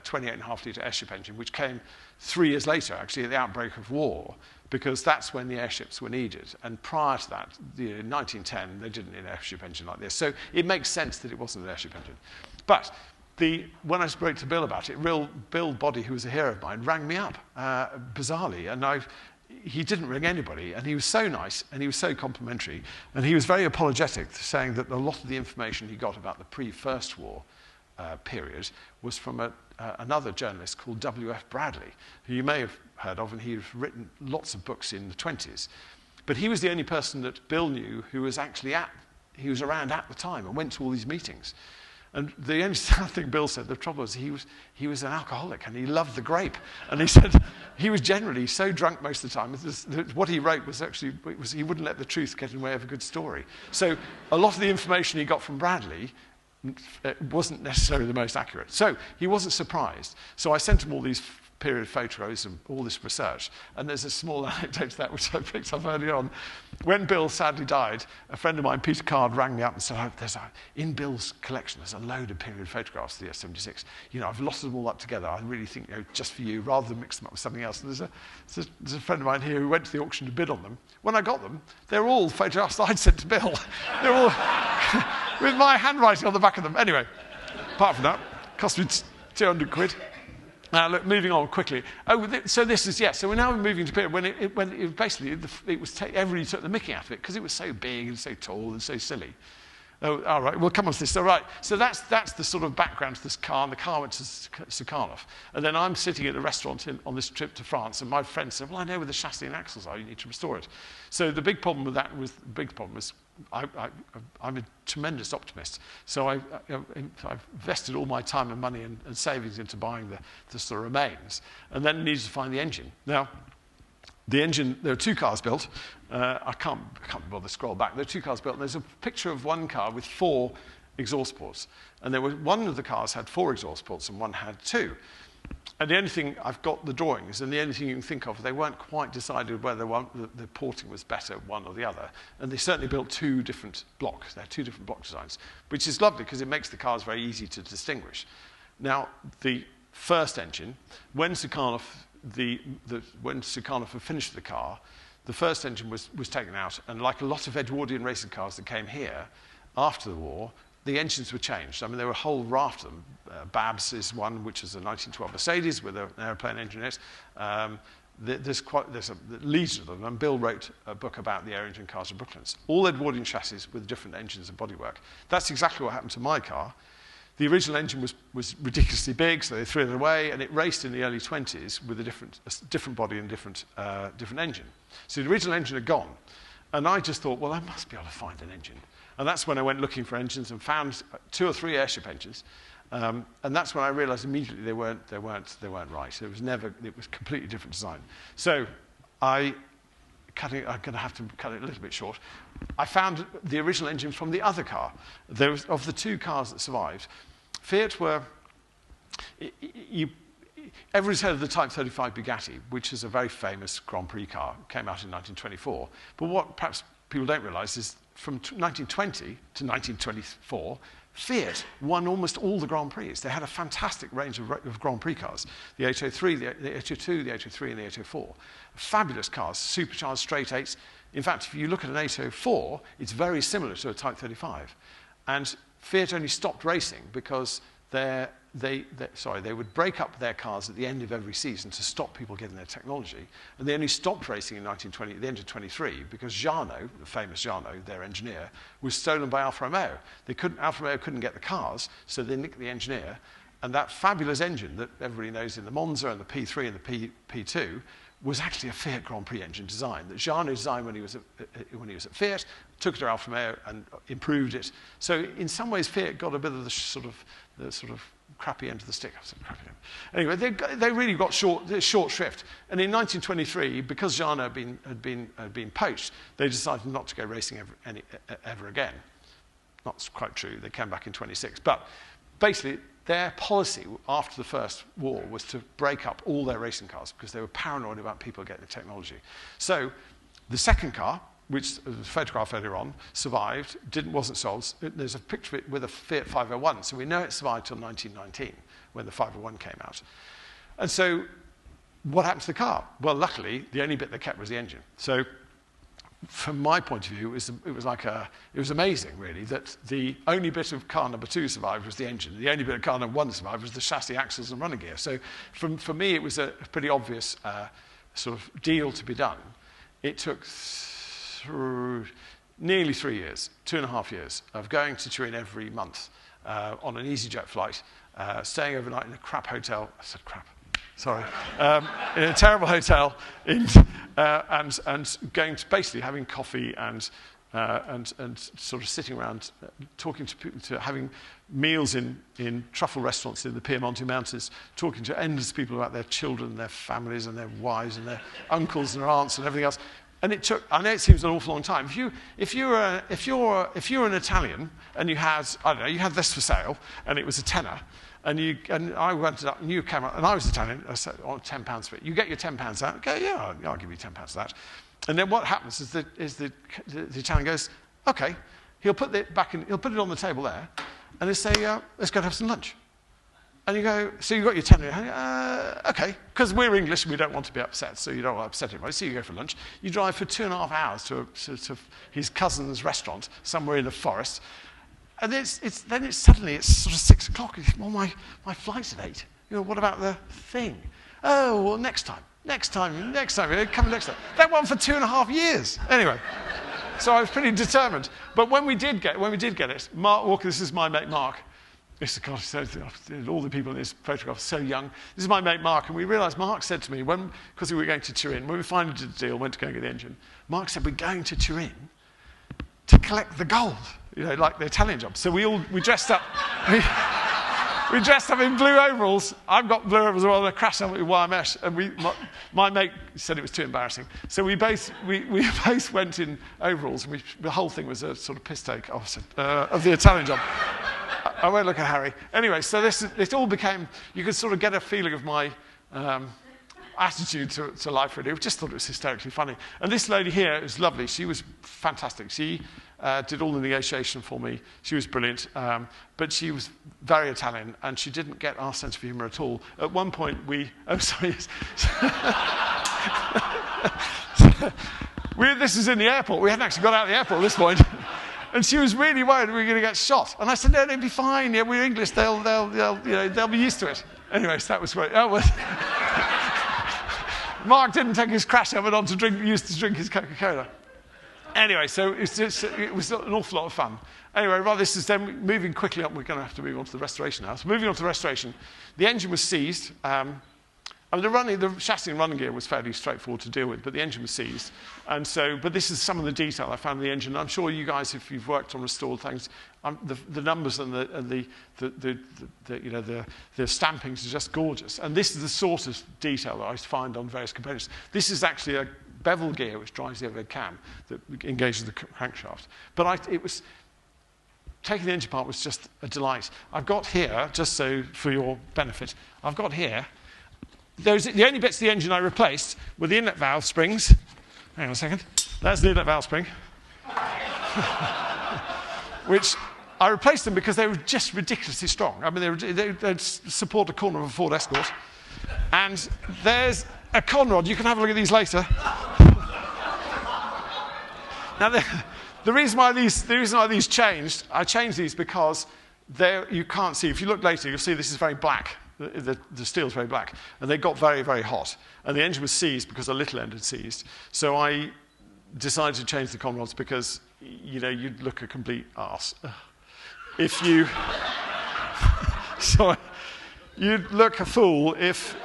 28.5 litre airship engine, which came 3 years later, actually, at the outbreak of war, because that's when the airships were needed. And prior to that, in 1910, they didn't need an airship engine like this. So it makes sense that it wasn't an airship engine. But when I spoke to Bill about it, Bill Body, who was a hero of mine, rang me up, bizarrely. And he didn't ring anybody. And he was so nice, and he was so complimentary. And he was very apologetic, saying that a lot of the information he got about the pre-First War period was from another journalist called W.F. Bradley, who you may have heard of, and he's written lots of books in the 20s. But he was the only person that Bill knew who was actually he was around at the time and went to all these meetings. And the only thing Bill said, the trouble was he was an alcoholic and he loved the grape. And he said he was generally so drunk most of the time. What he wrote was actually, he wouldn't let the truth get in the way of a good story. So a lot of the information he got from Bradley wasn't necessarily the most accurate. So he wasn't surprised. So I sent him all these period photos and all this research. And there's a small anecdote to that which I picked up early on. When Bill sadly died, a friend of mine, Peter Card, rang me up and said, in Bill's collection, there's a load of period photographs of the S76. I've lost them all up together. I really think, just for you, rather than mix them up with something else. And there's a friend of mine here who went to the auction to bid on them. When I got them, they were all photographs that I'd sent to Bill. They were all with my handwriting on the back of them. Anyway, apart from that, cost me 200 quid. Now, look, moving on quickly. So this is, so we're now moving to a period when it basically, everybody took the mickey out of it because it was so big and so tall and so silly. Oh, all right, we'll come on to this. All right, so that's the sort of background to this car, and the car went to Soukhanov. And then I'm sitting at a restaurant on this trip to France, and my friend said, well, I know where the chassis and axles are, you need to restore it. So the big problem with that was, I'm a tremendous optimist. So I've invested all my time and money and savings into buying the sort of remains, and then needed to find the engine. Now, the engine, there are 2 cars built. I can't bother to scroll back. There are 2 cars built, and there's a picture of one car with 4 exhaust ports. And one of the cars had 4 exhaust ports, and one had 2. And the only thing, I've got the drawings, and the only thing you can think of, they weren't quite decided whether the porting was better, one or the other. And they certainly built 2 different blocks. They're 2 different block designs, which is lovely because it makes the cars very easy to distinguish. Now, the first engine, when Soukhanov had finished the car, the first engine was taken out, and like a lot of Edwardian racing cars that came here after the war, the engines were changed. I mean, there were a whole raft of them. Babs is one, which is a 1912 Mercedes with an aeroplane engine in it. There's legion of them, and Bill wrote a book about the air engine cars of Brooklands. All Edwardian chassis with different engines and bodywork. That's exactly what happened to my car. The original engine was ridiculously big, so they threw it away, and it raced in the early 20s with a different body and different engine. So the original engine had gone, and I just thought, well, I must be able to find an engine. And that's when I went looking for engines and found 2 or 3 airship engines, and that's when I realised immediately they weren't right. It was completely different design. So I'm going to have to cut it a little bit short. I found the original engine from the other car. Of the 2 cars that survived, Fiat were... Everybody's heard of the Type 35 Bugatti, which is a very famous Grand Prix car. It came out in 1924. But what perhaps people don't realise is from 1920 to 1924, Fiat won almost all the Grand Prix. They had a fantastic range of Grand Prix cars. The 803, the 802, the 803, and the 804. Fabulous cars, supercharged straight 8s. In fact, if you look at an 804, it's very similar to a Type 35. And Fiat only stopped racing because they would break up their cars at the end of every season to stop people getting their technology. And they only stopped racing in 1920, at the end of 23, because Jarno, the famous Jarno, their engineer, was stolen by Alfa Romeo. Alfa Romeo couldn't get the cars, so they nicked the engineer. And that fabulous engine that everybody knows in the Monza and the P3 and the P2 was actually a Fiat Grand Prix engine design that Jarno designed when he was at Fiat, took it to Alfa Romeo and improved it. So in some ways, Fiat got a bit of the sort of crappy end of the stick. Anyway, they really got short shrift. And in 1923, because Jarno had been poached, they decided not to go racing ever again. Not quite true. They came back in 26. But basically, their policy after the First War was to break up all their racing cars because they were paranoid about people getting the technology. So the second car, which was photographed earlier on, survived, wasn't sold. There's a picture of it with a Fiat 501, so we know it survived till 1919 when the 501 came out. And so what happened to the car? Well, luckily, the only bit they kept was the engine. So from my point of view, it was amazing, really, that the only bit of car number 2 survived was the engine. The only bit of car number 1 survived was the chassis, axles, and running gear. So for me, it was a pretty obvious sort of deal to be done. It took nearly 3 years, 2.5 years, of going to Turin every month on an EasyJet flight, staying overnight in a crap hotel. I said crap. Sorry, in a terrible hotel, and going to basically having coffee and sort of sitting around talking to people, having meals in truffle restaurants in the Piemonte Mountains, talking to endless people about their children, their families, and their wives, and their uncles and their aunts, and everything else. And it took, I know it seems an awful long time. If you're an Italian and you had, I don't know, you had this for sale and it was a tenner, and I went up and you came up, and I was Italian, I said, oh, £10 for it. You get your £10 out, go, yeah, I'll give you £10 for that. And then what happens is the Italian goes, okay, he'll put it back in, he'll put it on the table there, and they say, let's go and have some lunch. And you go, so you've got your tenner, okay, because we're English and we don't want to be upset, so you don't want to upset anybody, so you go for lunch. You drive for 2.5 hours to his cousin's restaurant somewhere in the forest, and then it's suddenly sort of 6 o'clock. You think, well, my flight's at 8. You know, what about the thing? Oh, well, next time, come next time. That went for 2.5 years. Anyway, so I was pretty determined. But when we did get it, Mark Walker, this is my mate Mark. All the people in this photograph are so young. This is my mate Mark, and we realised Mark said to me, because we were going to Turin, when we finally did the deal, went to go and get the engine, Mark said, we're going to Turin to collect the gold, you know, like the Italian job. So we dressed up. We dressed up in blue overalls. I've got blue overalls as well, and I crashed up with wire mesh. And my mate said it was too embarrassing. So we both went in overalls, and the whole thing was a sort of piss take of the Italian job. I won't look at Harry. Anyway, so it all became, you could sort of get a feeling of my attitude to life, really. I just thought it was hysterically funny. And this lady here is lovely. She was fantastic. She did all the negotiation for me. She was brilliant. But she was very Italian, and she didn't get our sense of humour at all. At one point, this is in the airport. We hadn't actually got out of the airport at this point. And she was really worried we were going to get shot. And I said, no, it'll be fine. Yeah, we're English. They'll be used to it. Anyway, so that was great. Mark didn't take his crash helmet on used to drink his Coca-Cola. Anyway, so it was an awful lot of fun. Anyway, rather this is then moving quickly up. We're going to have to move on to the restoration now. So moving on to the restoration, the engine was seized. The chassis and running gear was fairly straightforward to deal with, but the engine was seized. And so, but this is some of the detail I found in the engine. I'm sure you guys, if you've worked on restored things, the numbers and the stampings are just gorgeous. And this is the sort of detail that I find on various components. This is actually a bevel gear which drives the overhead cam that engages the crankshaft. But taking the engine apart was just a delight. I've got here, just so for your benefit, I've got here. The only bits of the engine I replaced were the inlet valve springs. Hang on a second. That's the inlet valve spring. Which I replaced them because they were just ridiculously strong. I mean, they'd support a corner of a Ford Escort. And there's a conrod. You can have a look at these later. Now, the reason why these changed, I changed these because you can't see. If you look later, you'll see this is very black. The steel's very black, and they got very, very hot. And the engine was seized because a little end had seized. So I decided to change the conrods because, you know, you'd look a complete arse. If you... Sorry. You'd look a fool if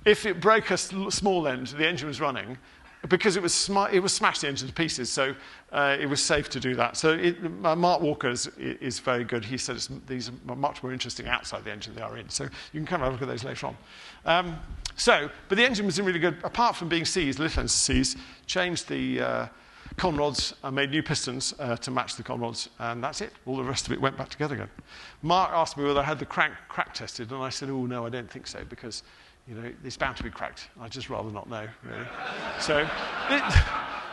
it broke a small end, the engine was running, because it was smashed the engine to pieces, so it was safe to do that. So Mark Walker is very good. He said these are much more interesting outside the engine than they are in. So you can come and have a look at those later on. But the engine was in really good, apart from being seized, little ends seized, changed the con rods. I made new pistons to match the con rods, and that's it. All the rest of it went back together again. Mark asked me whether I had the crack tested, and I said, oh, no, I don't think so, because it's bound to be cracked. I'd just rather not know, really. So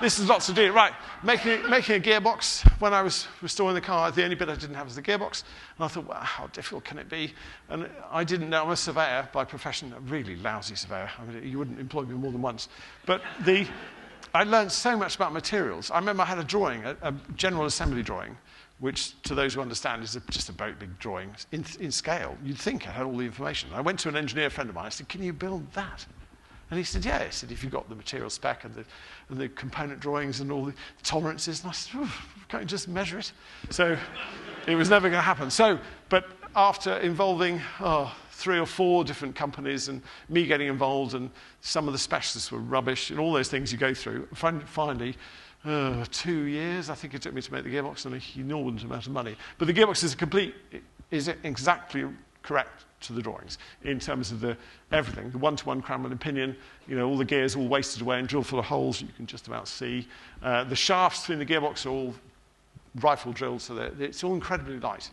this is lots to do. Right, making a gearbox. When I was restoring the car, the only bit I didn't have was the gearbox. And I thought, well, how difficult can it be? And I didn't know. I'm a surveyor by profession, a really lousy surveyor. I mean, you wouldn't employ me more than once. But I learned so much about materials. I remember I had a drawing, a general assembly drawing, which, to those who understand, is just a very big drawing in scale. You'd think I had all the information. I went to an engineer friend of mine. I said, can you build that? And he said, yeah. He said, if you've got the material spec and the component drawings and all the tolerances. And I said, can't you just measure it? So it was never going to happen. But after involving 3 or 4 different companies and me getting involved, and some of the specialists were rubbish and all those things you go through, finally, 2 years, I think it took me to make the gearbox, and an enormous amount of money. But the gearbox is exactly correct to the drawings in terms of everything. The one-to-one Cranwell and pinion, all the gears all wasted away and drilled full of holes you can just about see. The shafts in the gearbox are all rifle drilled, so it's all incredibly light.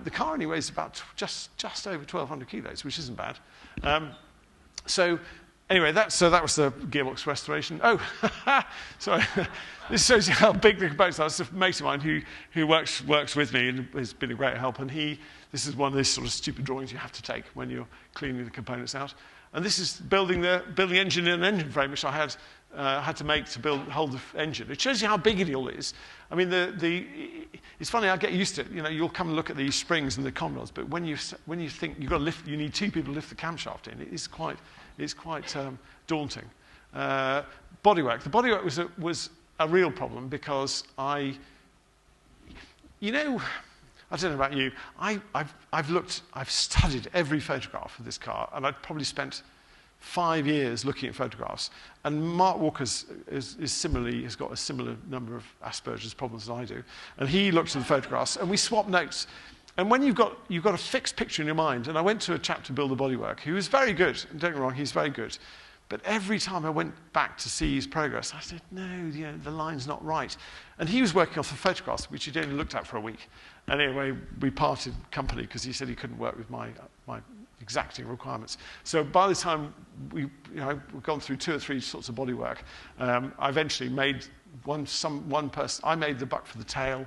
The car only weighs about just over 1,200 kilos, which isn't bad. Anyway, that was the gearbox restoration. Oh, sorry. This shows you how big the components are. It's a mate of mine who works with me and has been a great help. And this is one of those sort of stupid drawings you have to take when you're cleaning the components out. And this is building the engine in an engine frame, which I had to make to hold the engine. It shows you how big it all is. I mean, it's funny. I get used to it. You'll come and look at these springs and the con rods, but when you think you've got to lift, you need 2 people to lift the camshaft in. It's quite daunting. Bodywork. The bodywork was a real problem because I don't know about you. I've studied every photograph of this car, and I've probably spent 5 years looking at photographs. And Mark Walker's has got a similar number of Asperger's problems as I do. And he looked at the photographs, and we swapped notes. And when you've got a fixed picture in your mind, and I went to a chap to build the bodywork, who was very good. Don't get me wrong, he's very good. But every time I went back to see his progress, I said, no, the line's not right. And he was working off the photographs, which he'd only looked at for a week. And anyway, we parted company because he said he couldn't work with my exacting requirements. So by the time we've gone through 2 or 3 sorts of bodywork, I eventually made one person. I made the buck for the tail.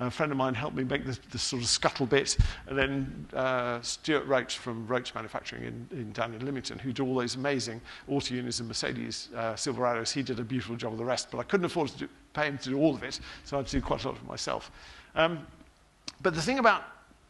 A friend of mine helped me make the sort of scuttle bit, and then Stuart Roach from Roach Manufacturing down in Lymington, who do all those amazing auto units and Mercedes Silverados. He did a beautiful job of the rest, but I couldn't afford to pay him to do all of it, so I had to do quite a lot of it myself. But the thing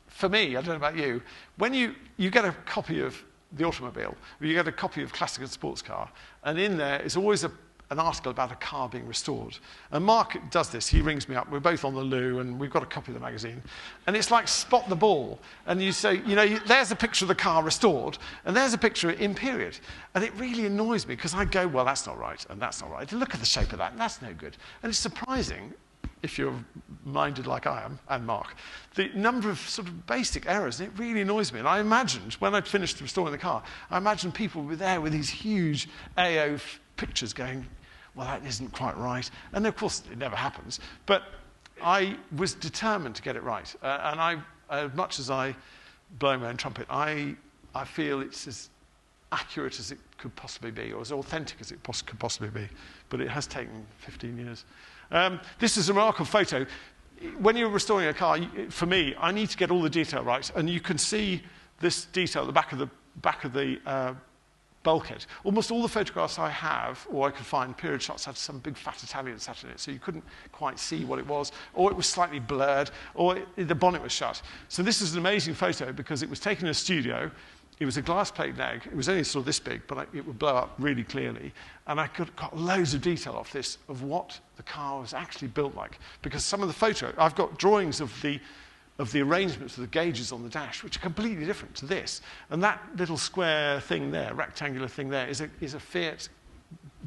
for me, I don't know about you, when you get a copy of the automobile, or you get a copy of Classic and Sports Car, and in there is always an article about a car being restored. And Mark does this. He rings me up. We're both on the loo, and we've got a copy of the magazine. And it's like spot the ball. And you say, there's a picture of the car restored, and there's a picture in period. And it really annoys me, because I go, well, that's not right, and that's not right. Look at the shape of that, and that's no good. And it's surprising, if you're minded like I am, and Mark, the number of sort of basic errors, and it really annoys me. And I imagined, when I'd finished restoring the car, I imagined people were there with these huge AO pictures going, well, that isn't quite right. And of course, it never happens. But I was determined to get it right. And as much as I blow my own trumpet, I feel it's as accurate as it could possibly be, or as authentic as it could possibly be. But it has taken 15 years. This is a remarkable photo. When you're restoring a car, for me, I need to get all the detail right. And you can see this detail at the back of the bulkhead. Almost all the photographs I have, or I could find, period shots had some big fat Italian sat in it, so you couldn't quite see what it was, or it was slightly blurred, or the bonnet was shut. So this is an amazing photo because it was taken in a studio. It was a glass plate neg. It was only sort of this big, but it would blow up really clearly. And I got loads of detail off this, of what the car was actually built like. Because some of the photo, I've got drawings of the arrangements of the gauges on the dash, which are completely different to this. And that little square thing there, rectangular thing there, is a FIAT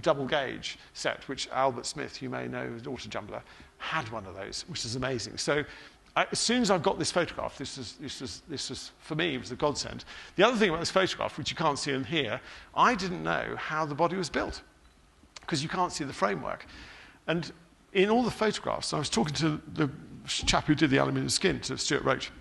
double gauge set, which Albert Smith, you may know, the auto jumbler, had one of those, which is amazing. So as soon as I got this photograph, this was, for me, it was a godsend. The other thing about this photograph, which you can't see in here, I didn't know how the body was built, because you can't see the framework. And in all the photographs, I was talking to the chap who did the aluminium skin, to Stuart Roach,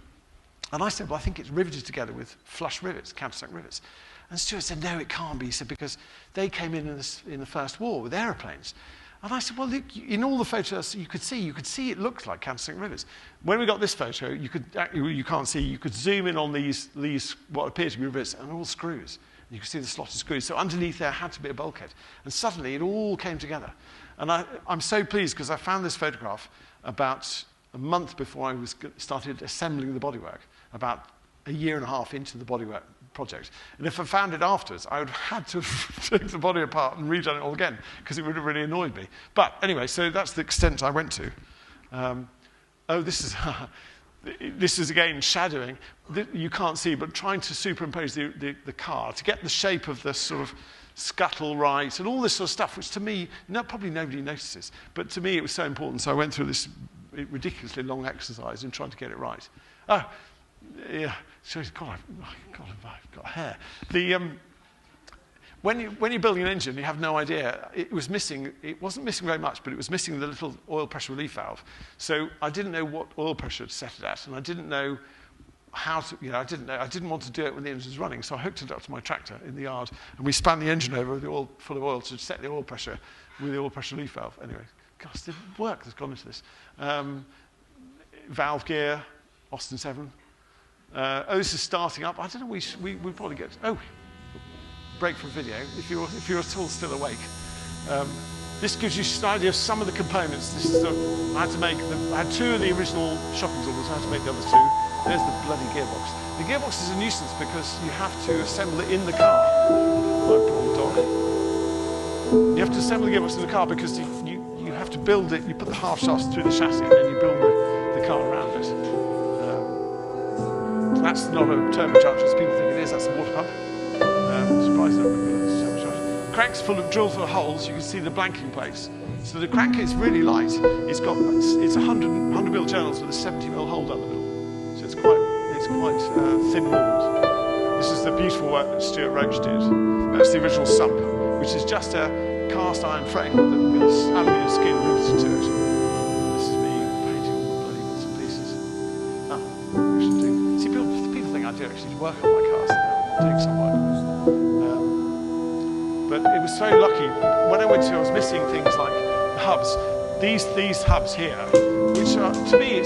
and I said, well, I think it's riveted together with flush rivets, countersunk rivets. And Stuart said, no, it can't be. He said, because they came in the First War with aeroplanes. And I said, well, look, in all the photos you could see it looked like countersunk rivets. When we got this photo, you can't see, you could zoom in on these what appear to be rivets, and all screws. You could see the slotted screws. So underneath there had to be a bulkhead. And suddenly it all came together. And I'm so pleased because I found this photograph about a month before I started assembling the bodywork, about a year and a half into the bodywork project. And if I found it afterwards, I would have had to take the body apart and redone it all again, because it would have really annoyed me. But anyway, so that's the extent I went to. This is again shadowing. You can't see, but trying to superimpose the car to get the shape of the sort of scuttle right and all this sort of stuff, which to me, probably nobody notices. But to me, it was so important, so I went through this ridiculously long exercise in trying to get it right. Oh, yeah. God, I've got hair. When you're building an engine, you have no idea. It wasn't missing very much, but it was missing the little oil pressure relief valve. So I didn't know what oil pressure to set it at, and I didn't know how to, I didn't want to do it when the engine was running, so I hooked it up to my tractor in the yard, and we span the engine over with the oil full of oil to set the oil pressure with the oil pressure relief valve. Anyway, gosh, the work that's gone into this. Valve gear, Austin 7. This is starting up. I don't know, we probably get... break for video, if you're at all still awake. This gives you an idea of some of the components. This is I had two of the original shopping tools, I had to make the other two. There's the bloody gearbox. The gearbox is a nuisance because you have to assemble it in the car. My poor dog. You have to assemble the gearbox in the car because you have to build it, you put the half shafts through the chassis and then you build the car around it. That's not a turbocharger as people think it is, that's a water pump. Crank's drilled full of holes. You can see the blanking plates. So the crank is really light. It's 100 mil journals with a 70 mil hole down the middle. So it's quite thin walled. This is the beautiful work that Stuart Roach did. That's the original sump, which is just a cast iron frame with aluminium skin riveted to it. This is me painting all the bloody bits and pieces. See, people think I do actually work on my cars. I'm doing some work. But it was so lucky. When I went to, I was missing things like the hubs. These hubs here, which are, to me,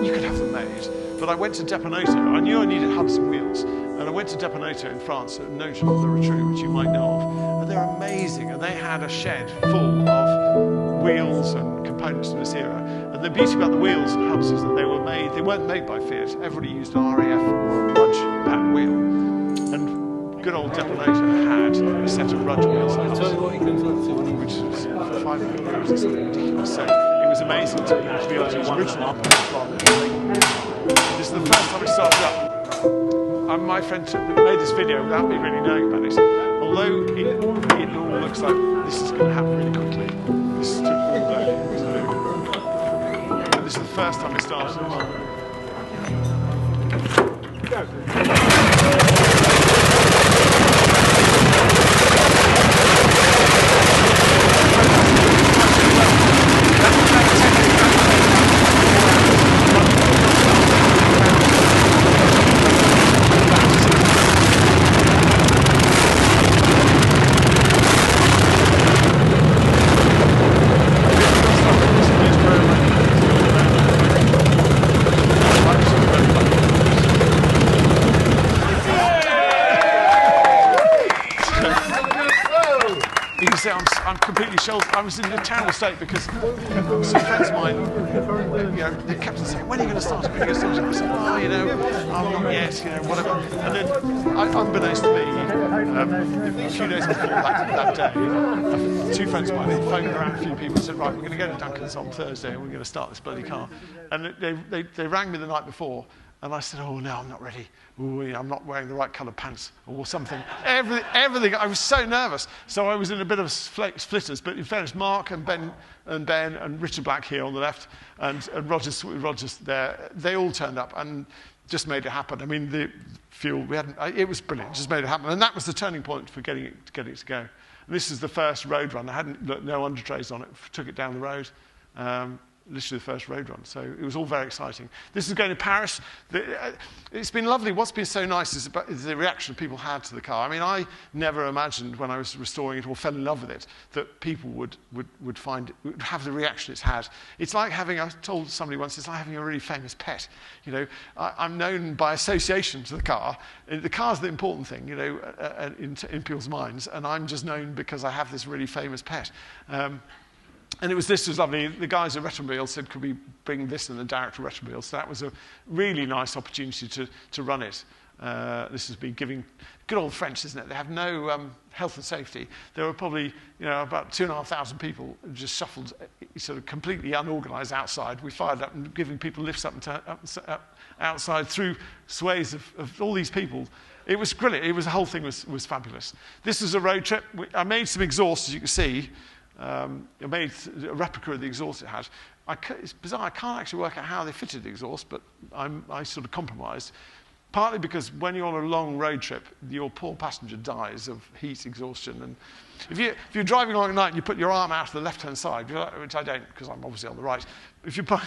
you could have them made. But I went to Deponoto. I knew I needed hubs and wheels. And I went to Deponoto in France at Nogent on the Retru, which you might know of. And they're amazing. And they had a shed full of wheels and components from this era. And the beauty about the wheels and hubs is that they weren't made by Fiat. Everybody used an RAF or a Rudge pattern wheel. Good old Deponoto had a set of Rudge wheels and hubs, which was 500 euros or something ridiculous. So it was amazing to be able to use original. This is the first time it started up. My friend made this video without me really knowing about this. Although it all looks like this is going to happen really quickly. This is too full. But this is the first time it started. I'm completely sheltered. I was in a terrible state because some friends of mine, they kept saying, when are you going to start? When are you going to start? I said, I'm not yet, whatever. And then, unbeknownst to me, a few days before that day, two friends of mine had phoned around a few people and said, right, we're going to go to Duncan's on Thursday and we're going to start this bloody car. And they rang me the night before. And I said, oh, no, I'm not ready. Ooh, I'm not wearing the right coloured pants or something. Everything. I was so nervous. So I was in a bit of splitters. But in fairness, Mark and Ben and Richard Black here on the left and Rogers there, they all turned up and just made it happen. I mean, the fuel, it was brilliant. Just made it happen. And that was the turning point for getting it to go. And this is the first road run. I hadn't no under trays on it. Took it down the road. literally the first road run. So it was all very exciting. This is going to Paris. It's been lovely. What's been so nice is the reaction people had to the car. I mean, I never imagined when I was restoring it or fell in love with it that people would have the reaction it's had. It's like having, I told somebody once, it's like having a really famous pet. You know, I'm known by association to the car. The car's the important thing, you know, in people's minds, and I'm just known because I have this really famous pet. And this was lovely. The guys at Retromobile said, could we bring this and the director of Retromobile? So that was a really nice opportunity to run it. This has been giving good old French, isn't it? They have no health and safety. There were probably, you know, about 2,500 people just shuffled, sort of completely unorganised outside. We fired up and giving people lifts up outside through sways of all these people. It was brilliant. The whole thing was fabulous. This was a road trip. I made some exhaust, as you can see. I made a replica of the exhaust it had. It's bizarre, I can't actually work out how they fitted the exhaust, but I sort of compromised. Partly because when you're on a long road trip, your poor passenger dies of heat exhaustion. And if you're driving along at night and you put your arm out to the left-hand side, which I don't because I'm obviously on the right, if you put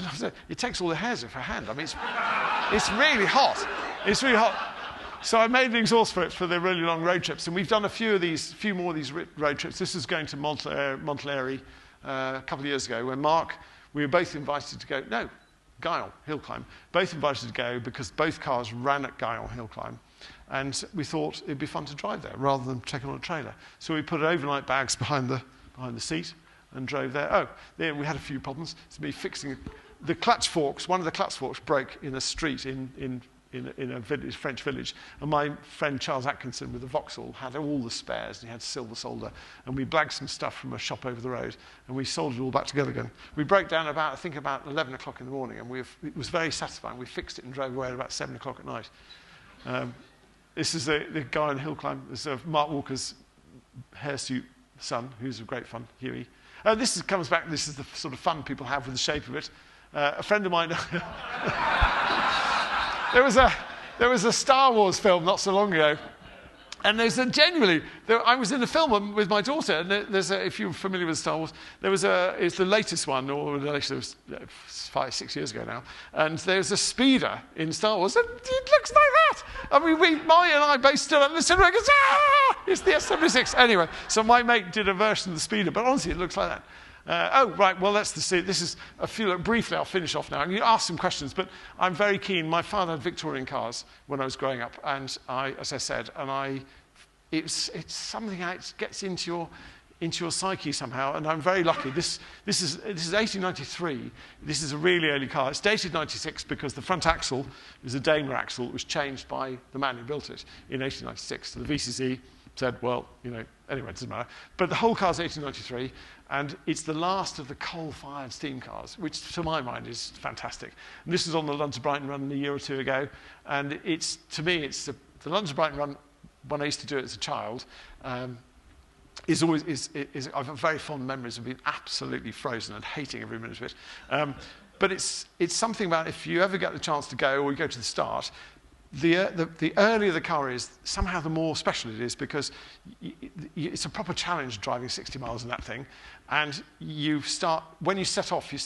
it takes all the hairs off your hand. I mean, it's really hot. It's really hot. So I made an exhaust for it for the really long road trips, and we've done a few more of these road trips. This is going to Montlhéry a couple of years ago, where Mark, we were both invited to go. No, Guile Hill Climb. Both invited to go because both cars ran at Guile Hill Climb, and we thought it'd be fun to drive there rather than take it on a trailer. So we put overnight bags behind the seat and drove there. Oh, there we had a few problems. It's me fixing the clutch forks. One of the clutch forks broke in a street in a village, French village, and my friend Charles Atkinson with the Vauxhall had all the spares, and he had silver solder, and we blagged some stuff from a shop over the road, and we soldered it all back together again. We broke down about 11 o'clock in the morning, and it was very satisfying. We fixed it and drove away at about 7 o'clock at night. This is the guy on the hill climb. This is Mark Walker's hirsute son, who's a great fun, Huey. This is the sort of fun people have with the shape of it. A friend of mine... There was a Star Wars film not so long ago, and I was in a film with my daughter, and if you're familiar with Star Wars, it's the latest one, or the latest, it was 5-6 years ago now, and there's a speeder in Star Wars, and it looks like that. I mean, Molly and I both stood up in the cinema and goes, ah! It's the S76. Anyway, so my mate did a version of the speeder, but honestly, it looks like that. Right, well, that's this is briefly, I'll finish off now. And you ask some questions, but I'm very keen. My father had Victorian cars when I was growing up, and as I said, it's something that gets into your psyche somehow, and I'm very lucky. This is 1893. This is a really early car. It's dated 96 because the front axle was a Daimler axle. It was changed by the man who built it in 1896. So the VCC said, well, you know, anyway, it doesn't matter. But the whole car's 1893, and it's the last of the coal-fired steam cars, which to my mind is fantastic. And this is on the London to Brighton run a year or two ago, and to me, it's the London to Brighton run, when I used to do it as a child, I have very fond memories of being absolutely frozen and hating every minute of it. But it's something about if you ever get the chance to go, or you go to the start, the earlier the car is, somehow the more special it is, because it's a proper challenge driving 60 miles in that thing. And when you set off at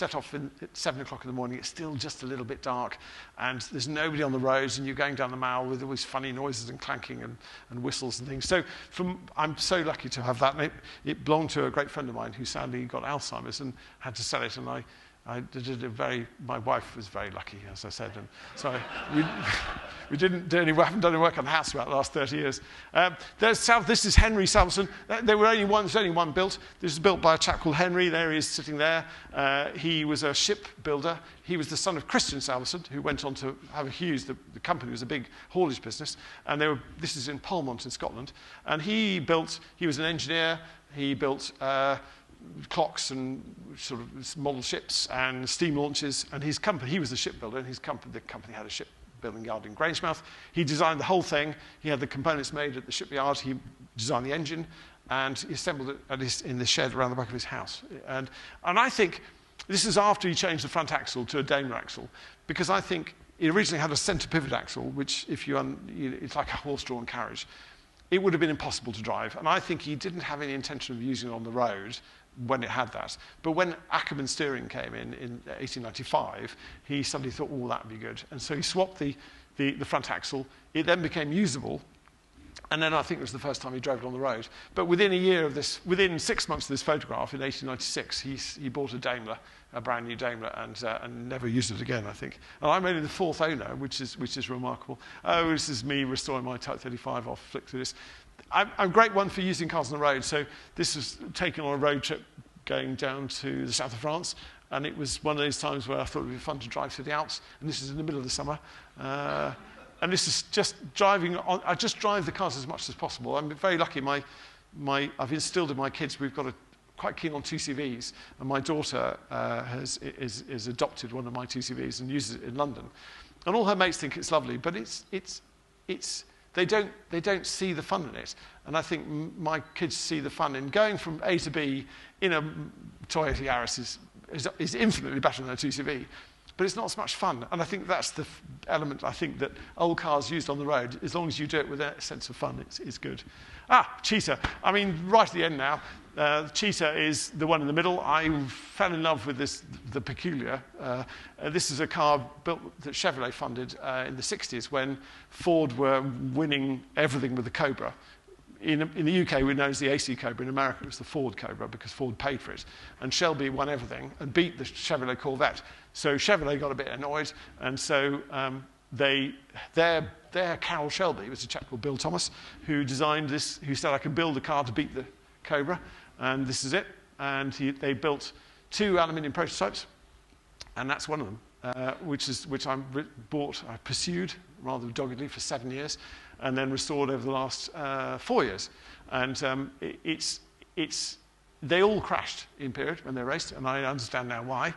7 o'clock in the morning, it's still just a little bit dark, and there's nobody on the roads, and you're going down the mile with all these funny noises and clanking and whistles and things. So I'm so lucky to have that. And it belonged to a great friend of mine who sadly got Alzheimer's and had to sell it, and my wife was very lucky, as I said, and so we haven't done any work on the house for about the last 30 years. This is Henry Salveson. There's only one built. This was built by a chap called Henry. There he is sitting there. He was a ship builder. He was the son of Christian Salveson, who went on to have Hughes. The company was a big haulage business, and this is in Polmont in Scotland. And he was an engineer. He built clocks and sort of model ships and steam launches, and his company, he was the shipbuilder, and the company had a shipbuilding yard in Grangemouth. He designed the whole thing. He had the components made at the shipyard. He designed the engine, and he assembled it in the shed around the back of his house. And I think this is after he changed the front axle to a Daimler axle, because I think it originally had a centre pivot axle, which it's like a horse-drawn carriage. It would have been impossible to drive, and I think he didn't have any intention of using it on the road. when it had that. But when Ackerman steering came in 1895, he suddenly thought, oh, that would be good. And so he swapped the front axle. It then became usable. And then I think it was the first time he drove it on the road. But within 6 months of this photograph, in 1896, he bought a Daimler, a brand new Daimler, and never used it again, I think. And I'm only the 4th owner, which is remarkable. Oh, this is me restoring my Type 35. I'll flick through this. I'm a great one for using cars on the road. So this was taken on a road trip going down to the south of France. And it was one of those times where I thought it would be fun to drive through the Alps. And this is in the middle of the summer. And this is just driving on. I just drive the cars as much as possible. I'm very lucky. I've instilled in my kids, we've got quite keen on 2CVs. And my daughter is adopted one of my 2CVs and uses it in London. And all her mates think it's lovely, but they don't see the fun in it. And I think my kids see the fun in going from A to B in a Toyota Yaris is infinitely better than a 2CV. But it's not as much fun. And I think that's the element, I think, that old cars used on the road, as long as you do it with a sense of fun, it's good. Cheetah. I mean, right at the end now, Cheetah is the one in the middle. I fell in love with the Peculiar. This is a car built that Chevrolet funded in the 60s when Ford were winning everything with the Cobra. In the UK, we know as the AC Cobra. In America, it was the Ford Cobra because Ford paid for it. And Shelby won everything and beat the Chevrolet Corvette. So Chevrolet got a bit annoyed, and so their Carroll Shelby was a chap called Bill Thomas who designed this, who said, I can build a car to beat the Cobra, and this is it. And they built 2 aluminium prototypes, and that's one of them, which I pursued rather doggedly for 7 years, and then restored over the last 4 years. And they all crashed in period when they raced, and I understand now why.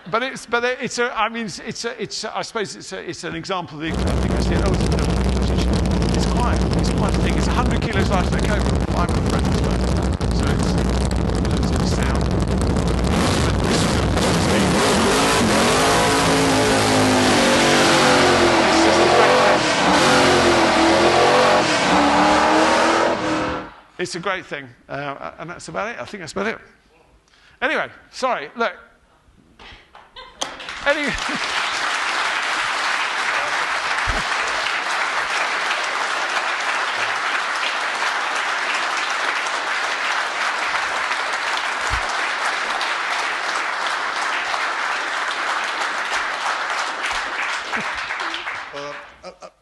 But I suppose it's an example. I think I see it. It's quite a thing. It's 100 kilos lighter than a Cobra, 500 brand worth. So it's loads of sound. It's a great thing, and that's about it. I think that's about it. Anyway, sorry, look.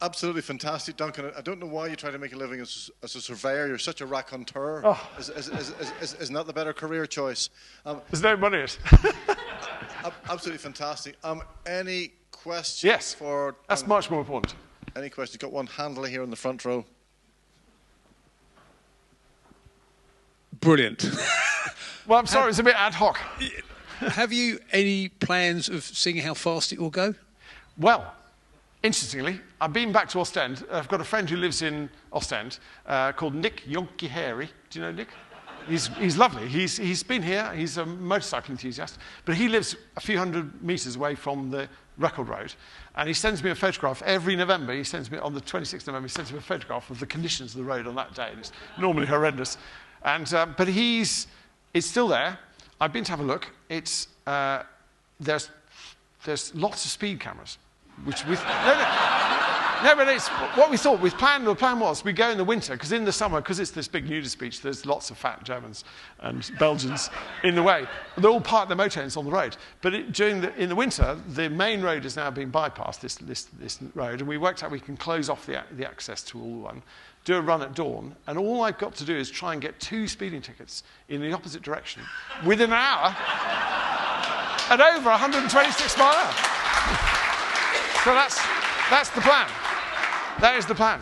Absolutely fantastic, Duncan. I don't know why you try to make a living as a surveyor. You're such a raconteur. Oh. Isn't that the better career choice? There's no money in it. Absolutely fantastic. Any questions? Yes, for that's much more important. Any questions? Got one handily here in the front row. Brilliant. Well, I'm sorry, it's a bit ad hoc. Have you any plans of seeing how fast it will go? Well, interestingly, I've been back to Ostend. I've got a friend who lives in Ostend called Nick Yonkiheri. Do you know Nick? He's lovely. He's been here. He's a motorcycle enthusiast. But he lives a few hundred metres away from the record road. And he sends me a photograph every November. He sends me, on the 26th of November, he sends me a photograph of the conditions of the road on that day. And it's normally horrendous. And, but it's still there. I've been to have a look. It's, there's lots of speed cameras. Which with no, but it's what we thought. The plan was we go in the winter because in the summer, because it's this big nudist beach, there's lots of fat Germans and Belgians in the way. They're all parked their motorhomes on the road. But in the winter, the main road is now being bypassed. This road, and we worked out we can close off the access to all one, do a run at dawn, and all I've got to do is try and get 2 speeding tickets in the opposite direction within an hour at over 126 miles an hour. So that's the plan. That is the plan.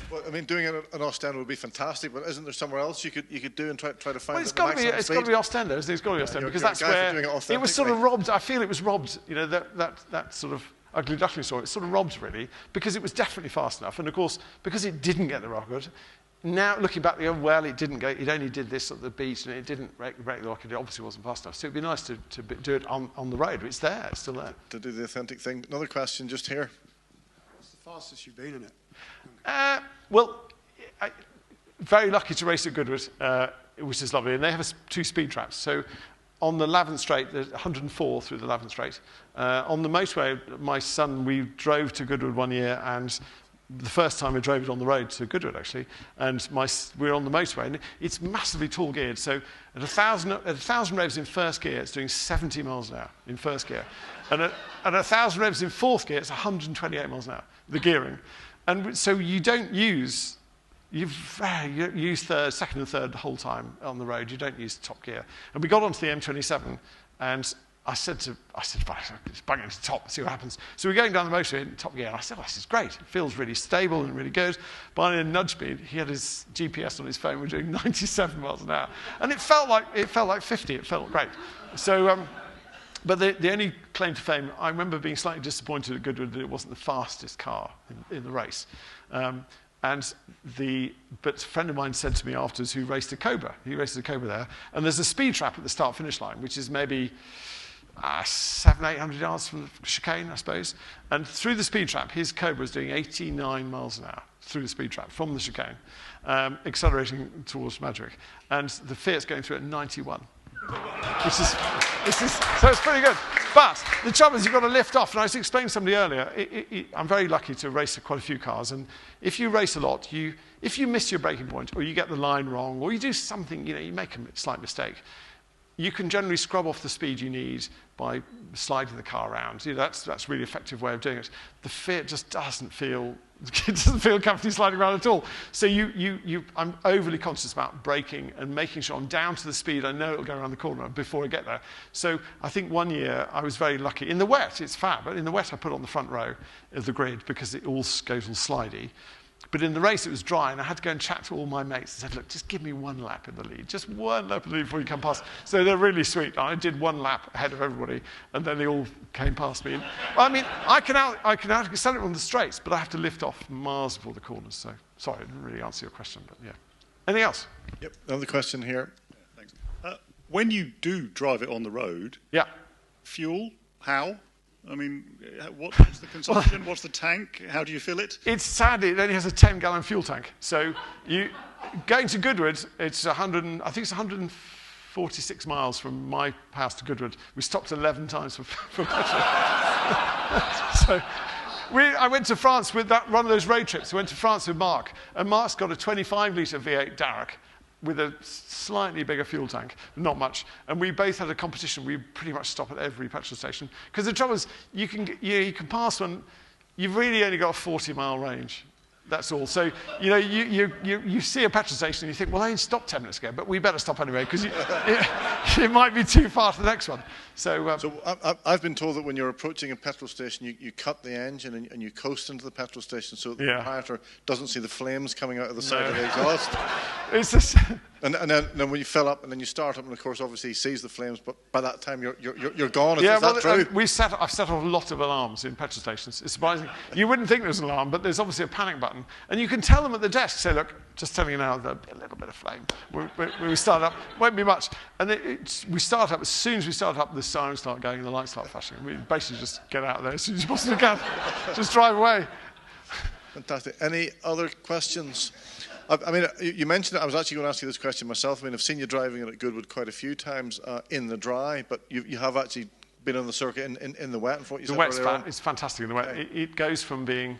Well, I mean, doing it in Ostend would be fantastic, but isn't there somewhere else you could do and try to find? Well, it's got to be Ostend, isn't it? It's got to be Ostend because that's where it was sort of robbed. I feel it was robbed. You know, that sort of ugly duckling story. It's sort of robbed really because it was definitely fast enough, and of course because it didn't get the record. Now looking back, well, it didn't go. It only did this at the beach, and it didn't break the record. It obviously wasn't fast enough. So it'd be nice to do it on the road. It's there. It's still there. To do the authentic thing. Another question just here. What's the fastest you've been in it? Well, very lucky to race at Goodwood, which is lovely. And they have two speed traps. So on the Lavant Straight, there's 104 through the Lavant Straight. On the motorway, my son, we drove to Goodwood one year, and the first time I drove it on the road to Goodwood, actually, and we were on the motorway, and it's massively tall geared. So at 1,000 revs in first gear, it's doing 70 miles an hour in first gear. And at 1,000 revs in fourth gear, it's 128 miles an hour, the gearing. And so you don't use, you use second and third the whole time on the road. You don't use top gear. And we got onto the M27, and I said, fine, let's bang it to the top, see what happens. So we're going down the motorway in top gear, and I said, well, this is great. It feels really stable and really good. But I nudged me. He had his GPS on his phone. We're doing 97 miles an hour. And it felt like 50. It felt great. So, but the only claim to fame, I remember being slightly disappointed at Goodwood that it wasn't the fastest car in the race. But a friend of mine said to me afterwards, who raced a Cobra. He raced a Cobra there. And there's a speed trap at the start-finish line, which is maybe 700-800 yards from the chicane, I suppose. And through the speed trap, his Cobra is doing 89 miles an hour through the speed trap from the chicane, accelerating towards Madrick. And the Fiat's going through at 91. So it's pretty good. But the trouble is you've got to lift off. And I was explaining to somebody earlier, I'm very lucky to race quite a few cars. And if you race a lot, if you miss your braking point, or you get the line wrong, or you do something, you make a slight mistake, you can generally scrub off the speed you need by sliding the car around. That's a really effective way of doing it. The Fiat just doesn't feel comfortable sliding around at all. So I'm overly conscious about braking and making sure I'm down to the speed I know it'll go around the corner before I get there. So I think one year I was very lucky. In the wet, it's fab, but in the wet I put on the front row of the grid because it all goes all slidey. But in the race, it was dry, and I had to go and chat to all my mates and said, look, just give me one lap in the lead. Just one lap in the lead before you come past. So they're really sweet. I did one lap ahead of everybody, and then they all came past me. I mean, I can accelerate on the straights, but I have to lift off miles before the corners. So, sorry, I didn't really answer your question, but yeah. Anything else? Yep, another question here. Yeah, thanks. When you do drive it on the road, yeah. Fuel, how? I mean, what's the consumption? What's the tank? How do you fill it? It's sad it only has a 10-gallon fuel tank. So going to Goodwood, it's 146 miles from my house to Goodwood. We stopped 11 times for petrol. So I went to France with one of those road trips. I went to France with Mark, and Mark's got a 25-litre V8 Darracq with a slightly bigger fuel tank, not much. And we both had a competition. We pretty much stop at every petrol station. Because the trouble is, you can pass one, you've really only got a 40-mile range. That's all. So, you see a petrol station and you think, well, I only stopped 10 minutes ago, but we better stop anyway, because it might be too far to the next one. So I've been told that when you're approaching a petrol station, you cut the engine and you coast into the petrol station so that the proprietor doesn't see the flames coming out of the side of the exhaust. It's just... And then when you fill up and then you start up, and of course, obviously, he sees the flames, but by that time you're gone. Yeah, is that true? I've set off a lot of alarms in petrol stations. It's surprising. You wouldn't think there's an alarm, but there's obviously a panic button, and you can tell them at the desk. Say, look, just telling you now, there'll be a little bit of flame. When we start up, won't be much. And we start up. As soon as we start up, the sirens start going and the lights start flashing. We basically just get out of there as soon as you possibly can. Just drive away. Fantastic. Any other questions? I mean, you mentioned it. I was actually going to ask you this question myself. I mean, I've seen you driving it at Goodwood quite a few times in the dry, but you have actually been on the circuit in the wet. And what you said earlier on. It's fantastic in the wet. It goes from being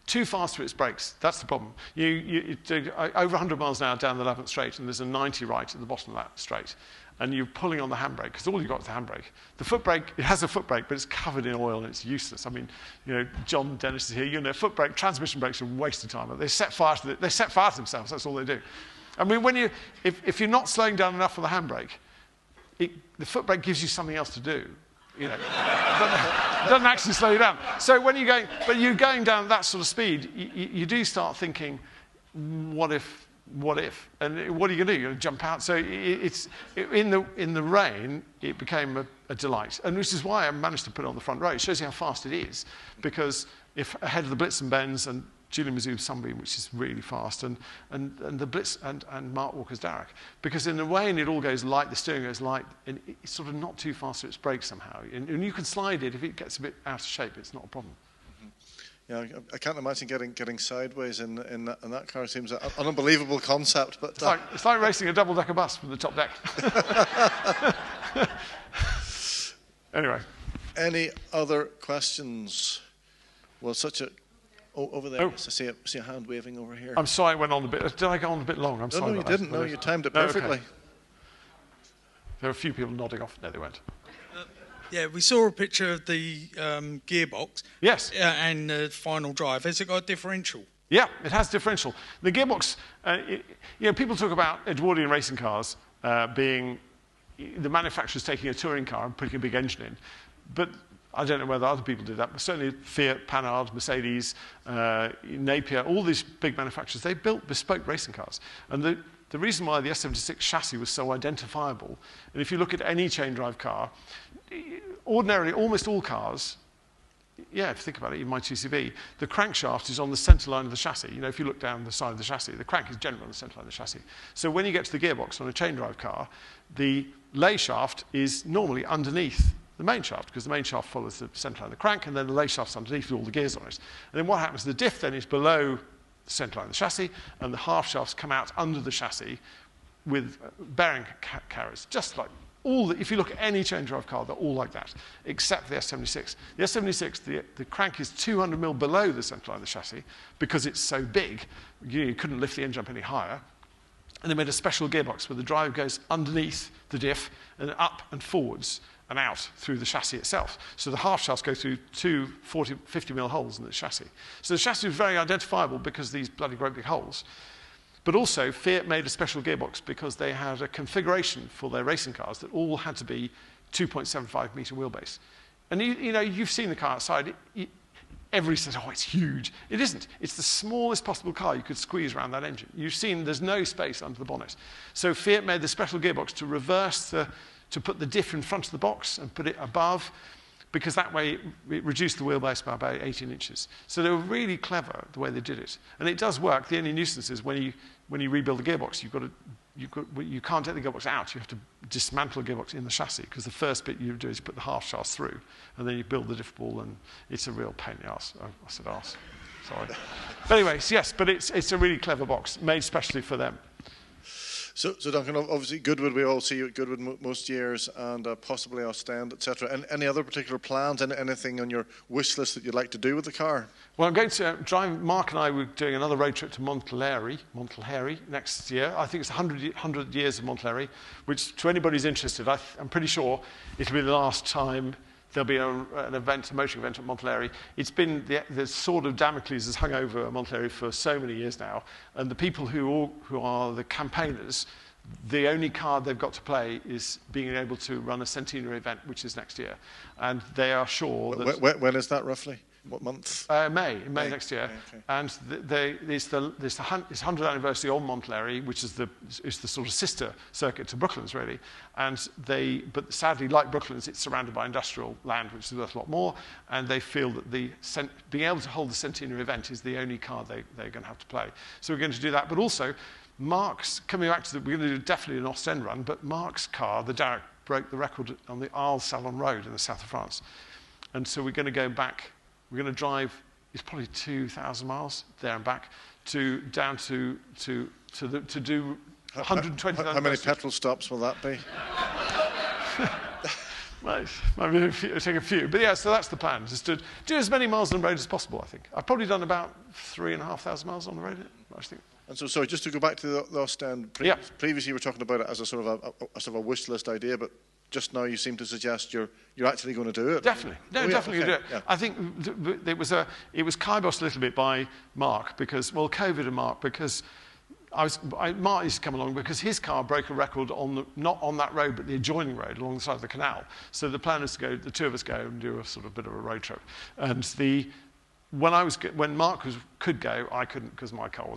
too fast for its brakes. That's the problem. You do over 100 miles an hour down the Lavant Straight, and there's a 90 right at the bottom of that straight. And you're pulling on the handbrake, because all you've got is the handbrake. The foot brake, it has a foot brake, but it's covered in oil and it's useless. I mean, John Dennis is here. Foot brake, transmission brakes are a waste of time. They set fire to themselves. That's all they do. I mean, if you're not slowing down enough on the handbrake, the foot brake gives you something else to do. It doesn't actually slow you down. So when you're going down that sort of speed, you do start thinking, what if? And what are you going to do? You're going to jump out. So in the rain, it became a delight. And which is why I managed to put it on the front row. It shows you how fast it is. Because if ahead of the Blitz and Benz and Julian Mazzoub's Sunbeam, which is really fast, and the Blitz and Mark Walker's Darracq. Because in the rain, it all goes light, the steering goes light, and it's sort of not too fast, so it's brakes somehow. And you can slide it. If it gets a bit out of shape, it's not a problem. Yeah, I can't imagine getting sideways in that car. It seems an unbelievable concept. But it's like racing a double-decker bus from the top deck. Anyway. Any other questions? Well, over there. Oh. I see a hand waving over here. I'm sorry I went on a bit. Did I go on a bit long? I'm sorry. No, you didn't. No, you timed it perfectly. Okay. There were a few people nodding off. No, they weren't. Yeah, we saw a picture of the gearbox. Yes. And the final drive. Has it got a differential? Yeah, it has differential. The gearbox, people talk about Edwardian racing cars being the manufacturers taking a touring car and putting a big engine in. But I don't know whether other people did that, but certainly Fiat, Panhard, Mercedes, Napier, all these big manufacturers, they built bespoke racing cars. And the reason why the S76 chassis was so identifiable, and if you look at any chain drive car, ordinarily almost all cars, if you think about it, in my TCB, the crankshaft is on the center line of the chassis. If you look down the side of the chassis, the crank is generally on the center line of the chassis. So when you get to the gearbox on a chain drive car, the lay shaft is normally underneath the main shaft, because the main shaft follows the center line of the crank, and then the lay shaft's underneath with all the gears on it. And then what happens, the diff then is below the center line of the chassis, and the half shafts come out under the chassis with bearing carriers, just like if you look at any chain drive car, they're all like that, except the S76. The S76, the crank is 200 mil below the center line of the chassis, because it's so big, you couldn't lift the engine up any higher. And they made a special gearbox where the drive goes underneath the diff and up and forwards and out through the chassis itself. So the half shafts go through two 50 mil holes in the chassis. So the chassis is very identifiable because of these bloody great big holes. But also, Fiat made a special gearbox because they had a configuration for their racing cars that all had to be 2.75 meter wheelbase. And you've seen the car outside. Everybody says, oh, it's huge. It isn't. It's the smallest possible car you could squeeze around that engine. You've seen there's no space under the bonnet. So Fiat made the special gearbox to to put the diff in front of the box and put it above, because that way it reduced the wheelbase by about 18 inches. So they were really clever the way they did it. And it does work. The only nuisance is when you rebuild the gearbox, you can't take the gearbox out. You have to dismantle the gearbox in the chassis, because the first bit you do is put the half shafts through, and then you build the diff ball, and it's a real pain in the arse. I said arse. Sorry. But anyways, yes, but it's a really clever box, made specially for them. So Duncan, obviously Goodwood, we all see you at Goodwood most years, and possibly Ostend, etc. And any other particular plans, anything on your wish list that you'd like to do with the car? Well, I'm going to drive, Mark and I were doing another road trip to Montlhéry next year. I think it's 100 years of Montlhéry, which to anybody who's interested, I'm pretty sure it'll be the last time there'll be an event, a motoring event at Montlhéry. It's been, the sword of Damocles has hung over Montlhéry for so many years now, and the people who are the campaigners, the only card they've got to play is being able to run a centenary event, which is next year. And they are sure that... When is that roughly? What month? May next year. Okay. And it's the 100th anniversary of Montlhéry, which is the sort of sister circuit to Brooklands, really. But sadly, like Brooklands, it's surrounded by industrial land, which is worth a lot more. And they feel that being able to hold the centenary event is the only card they're going to have to play. So we're going to do that. But also, Mark's, coming back to we're going to do definitely an Ostend run, but Mark's car, the Darrick, broke the record on the Arles Salon Road in the south of France. And so we're going to go back. We're going to drive, it's probably 2,000 miles there and back, down to do 120,000. How many petrol stops will that be? Maybe take a few. But yeah, so that's the plan, just to do as many miles on the road as possible, I think. I've probably done about 3,500 miles on the road, I think. And so, sorry, just to go back to the Ostend, previously you were talking about it as a sort of a wish list idea, but just now you seem to suggest you're actually going to do it. Definitely. No, definitely going to do it. Yeah. I think it was kibossed a little bit by Mark, because, well, COVID and Mark, because Mark used to come along because his car broke a record not on that road, but the adjoining road along the side of the canal. So the plan is to go, the two of us go and do a sort of bit of a road trip. And when Mark could go, I couldn't because my car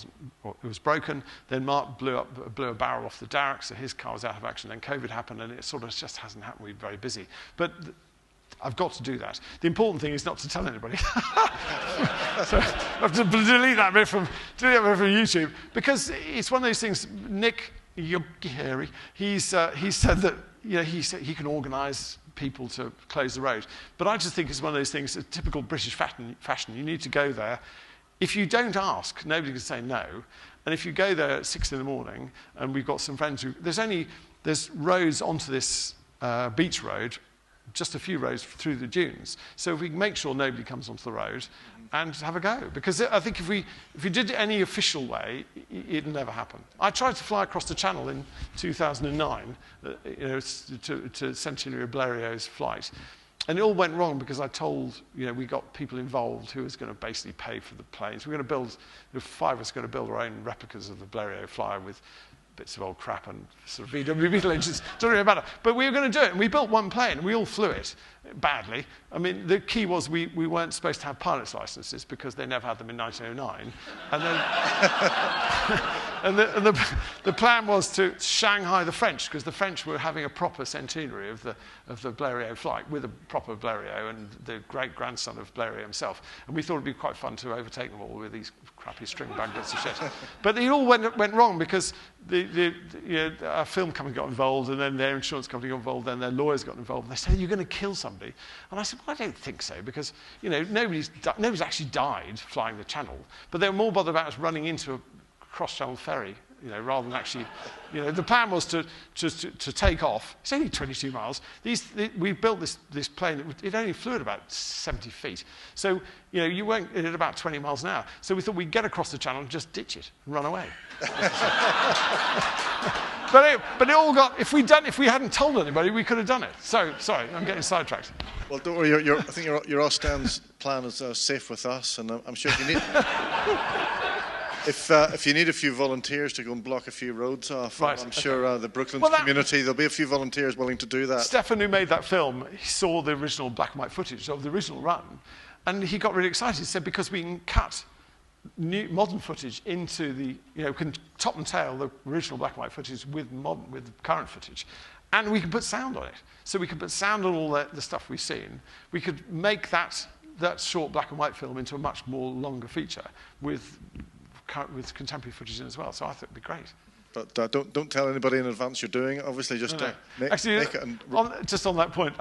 it was broken. Then Mark blew a barrel off the Darrick, so his car was out of action. Then COVID happened, and it sort of just hasn't happened. We're very busy, but I've got to do that. The important thing is not to tell anybody. So I have to delete that bit from YouTube, because it's one of those things. Nick Yogieri, he said that he can organise people to close the road. But I just think it's one of those things, a typical British fashion. You need to go there. If you don't ask, nobody can say no. And if you go there at 6 in the morning, and we've got some friends who... There's roads onto this beach road, just a few roads through the dunes. So if we can make sure nobody comes onto the road and have a go. Because I think if we did it any official way, it'd never happen. I tried to fly across the Channel in 2009, to Centenary of Blériot's flight. And it all went wrong because I told, we got people involved who was going to basically pay for the planes. We're going to build, the 5 of us going to build our own replicas of the Blériot flyer with bits of old crap and sort of VW Beetle engines. Doesn't really matter. But we were going to do it, and we built one plane, and we all flew it badly. I mean, the key was we weren't supposed to have pilot's licenses because they never had them in 1909. And then the plan was to Shanghai the French, because the French were having a proper centenary of the Blériot flight with a proper Blériot and the great-grandson of Blériot himself. And we thought it'd be quite fun to overtake them all with these crappy string bag bits of shit. But it all went wrong because our film company got involved, and then their insurance company got involved, then their lawyers got involved. And they said, "You're going to kill somebody." And I said, "Well, I don't think so, because nobody's actually died flying the Channel, but they were more bothered about us running into a cross-channel ferry, rather than actually, the plan was to take off. It's only 22 miles. We built this plane. It only flew at about 70 feet. So, you weren't at about 20 miles an hour. So we thought we'd get across the Channel and just ditch it and run away. But it all got. If we hadn't told anybody, we could have done it. So sorry, I'm getting sidetracked. Well, don't worry. I think your Ostend's plan is safe with us, and I'm sure if you need. If you need a few volunteers to go and block a few roads off, right, I'm sure the Brooklands community, there'll be a few volunteers willing to do that. Stefan, who made that film, he saw the original black and white footage of the original run, and he got really excited. He said, because we can cut modern footage into the, can top and tail the original black and white footage with current footage, and we can put sound on it. So we can put sound on all the stuff we've seen. We could make that short black and white film into a much more longer feature with contemporary footage in as well, so I thought it'd be great. But don't tell anybody in advance you're doing it. Obviously, just make it. And just on that point,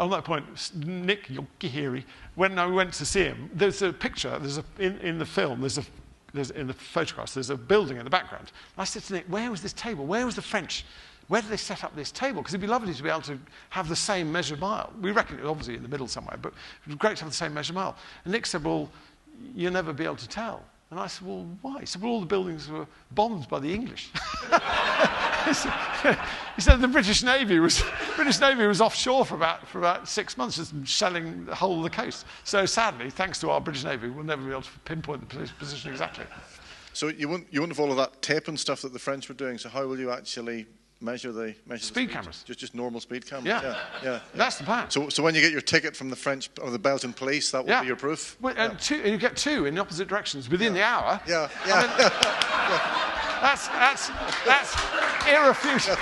Nick Yokihiri, when I went to see him, there's a picture. In the film. There's in the photographs. There's a building in the background. And I said to Nick, "Where was this table? Where was the French? Where did they set up this table? Because it'd be lovely to be able to have the same measured mile. We reckon it was obviously in the middle somewhere, but it would be great to have the same measured mile." And Nick said, "Well, you'll never be able to tell." And I said, "Well, why?" He said, "Well, all the buildings were bombed by the English." He said the British Navy was offshore for about 6 months, just shelling the whole of the coast. So sadly, thanks to our British Navy, we'll never be able to pinpoint the position exactly. So you wouldn't have all of that tape and stuff that the French were doing. So how will you actually measure the speed cameras? Just normal speed cameras. Yeah. That's the plan. So when you get your ticket from the French or the Belgian police, that will be your proof. Well, and you get 2 in opposite directions within the hour. Yeah. That's irrefutable.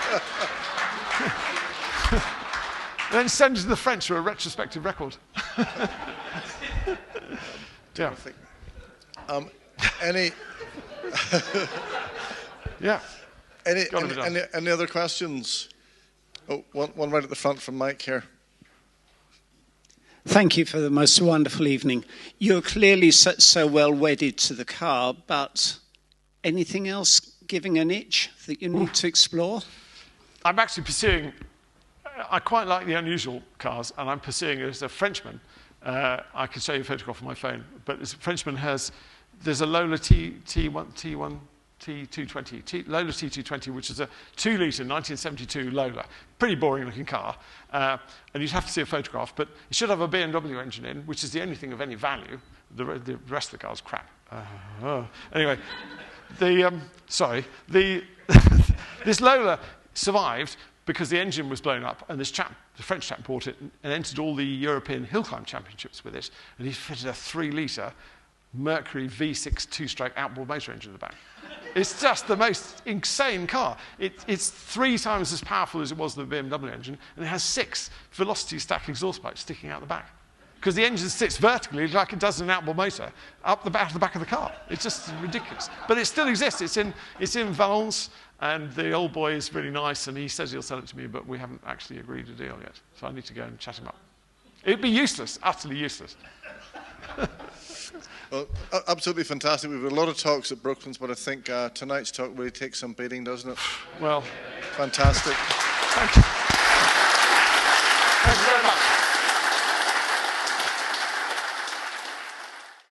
Then send it to the French for a retrospective record. Yeah. Any other questions? Oh, one right at the front from Mike here. Thank you for the most wonderful evening. You're clearly so well wedded to the car, but anything else giving an itch that you need to explore? I'm actually pursuing, I quite like the unusual cars, and I'm pursuing, as a Frenchman, I can show you a photograph on my phone, but this Frenchman there's a Lola T220, Lola T220, which is a 2-litre 1972 Lola. Pretty boring looking car. And you'd have to see a photograph, but it should have a BMW engine in, which is the only thing of any value. The rest of the car is crap. Anyway, this Lola survived because the engine was blown up, and the French chap bought it and entered all the European hill climb championships with it, and he fitted a 3-litre Mercury V6 2-stroke outboard motor engine in the back. It's just the most insane car. It's 3 times as powerful as it was the BMW engine, and it has 6 velocity stack exhaust pipes sticking out the back. because the engine sits vertically like it does in an outboard motor up the back of the car. It's just ridiculous. But it still exists. It's in Valence, and the old boy is really nice, and he says he'll sell it to me, but we haven't actually agreed a deal yet. So I need to go and chat him up. It'd be useless, utterly useless. Well, absolutely fantastic. We've had a lot of talks at Brooklands, but I think tonight's talk really takes some beating, doesn't it? Well, fantastic. Thank you.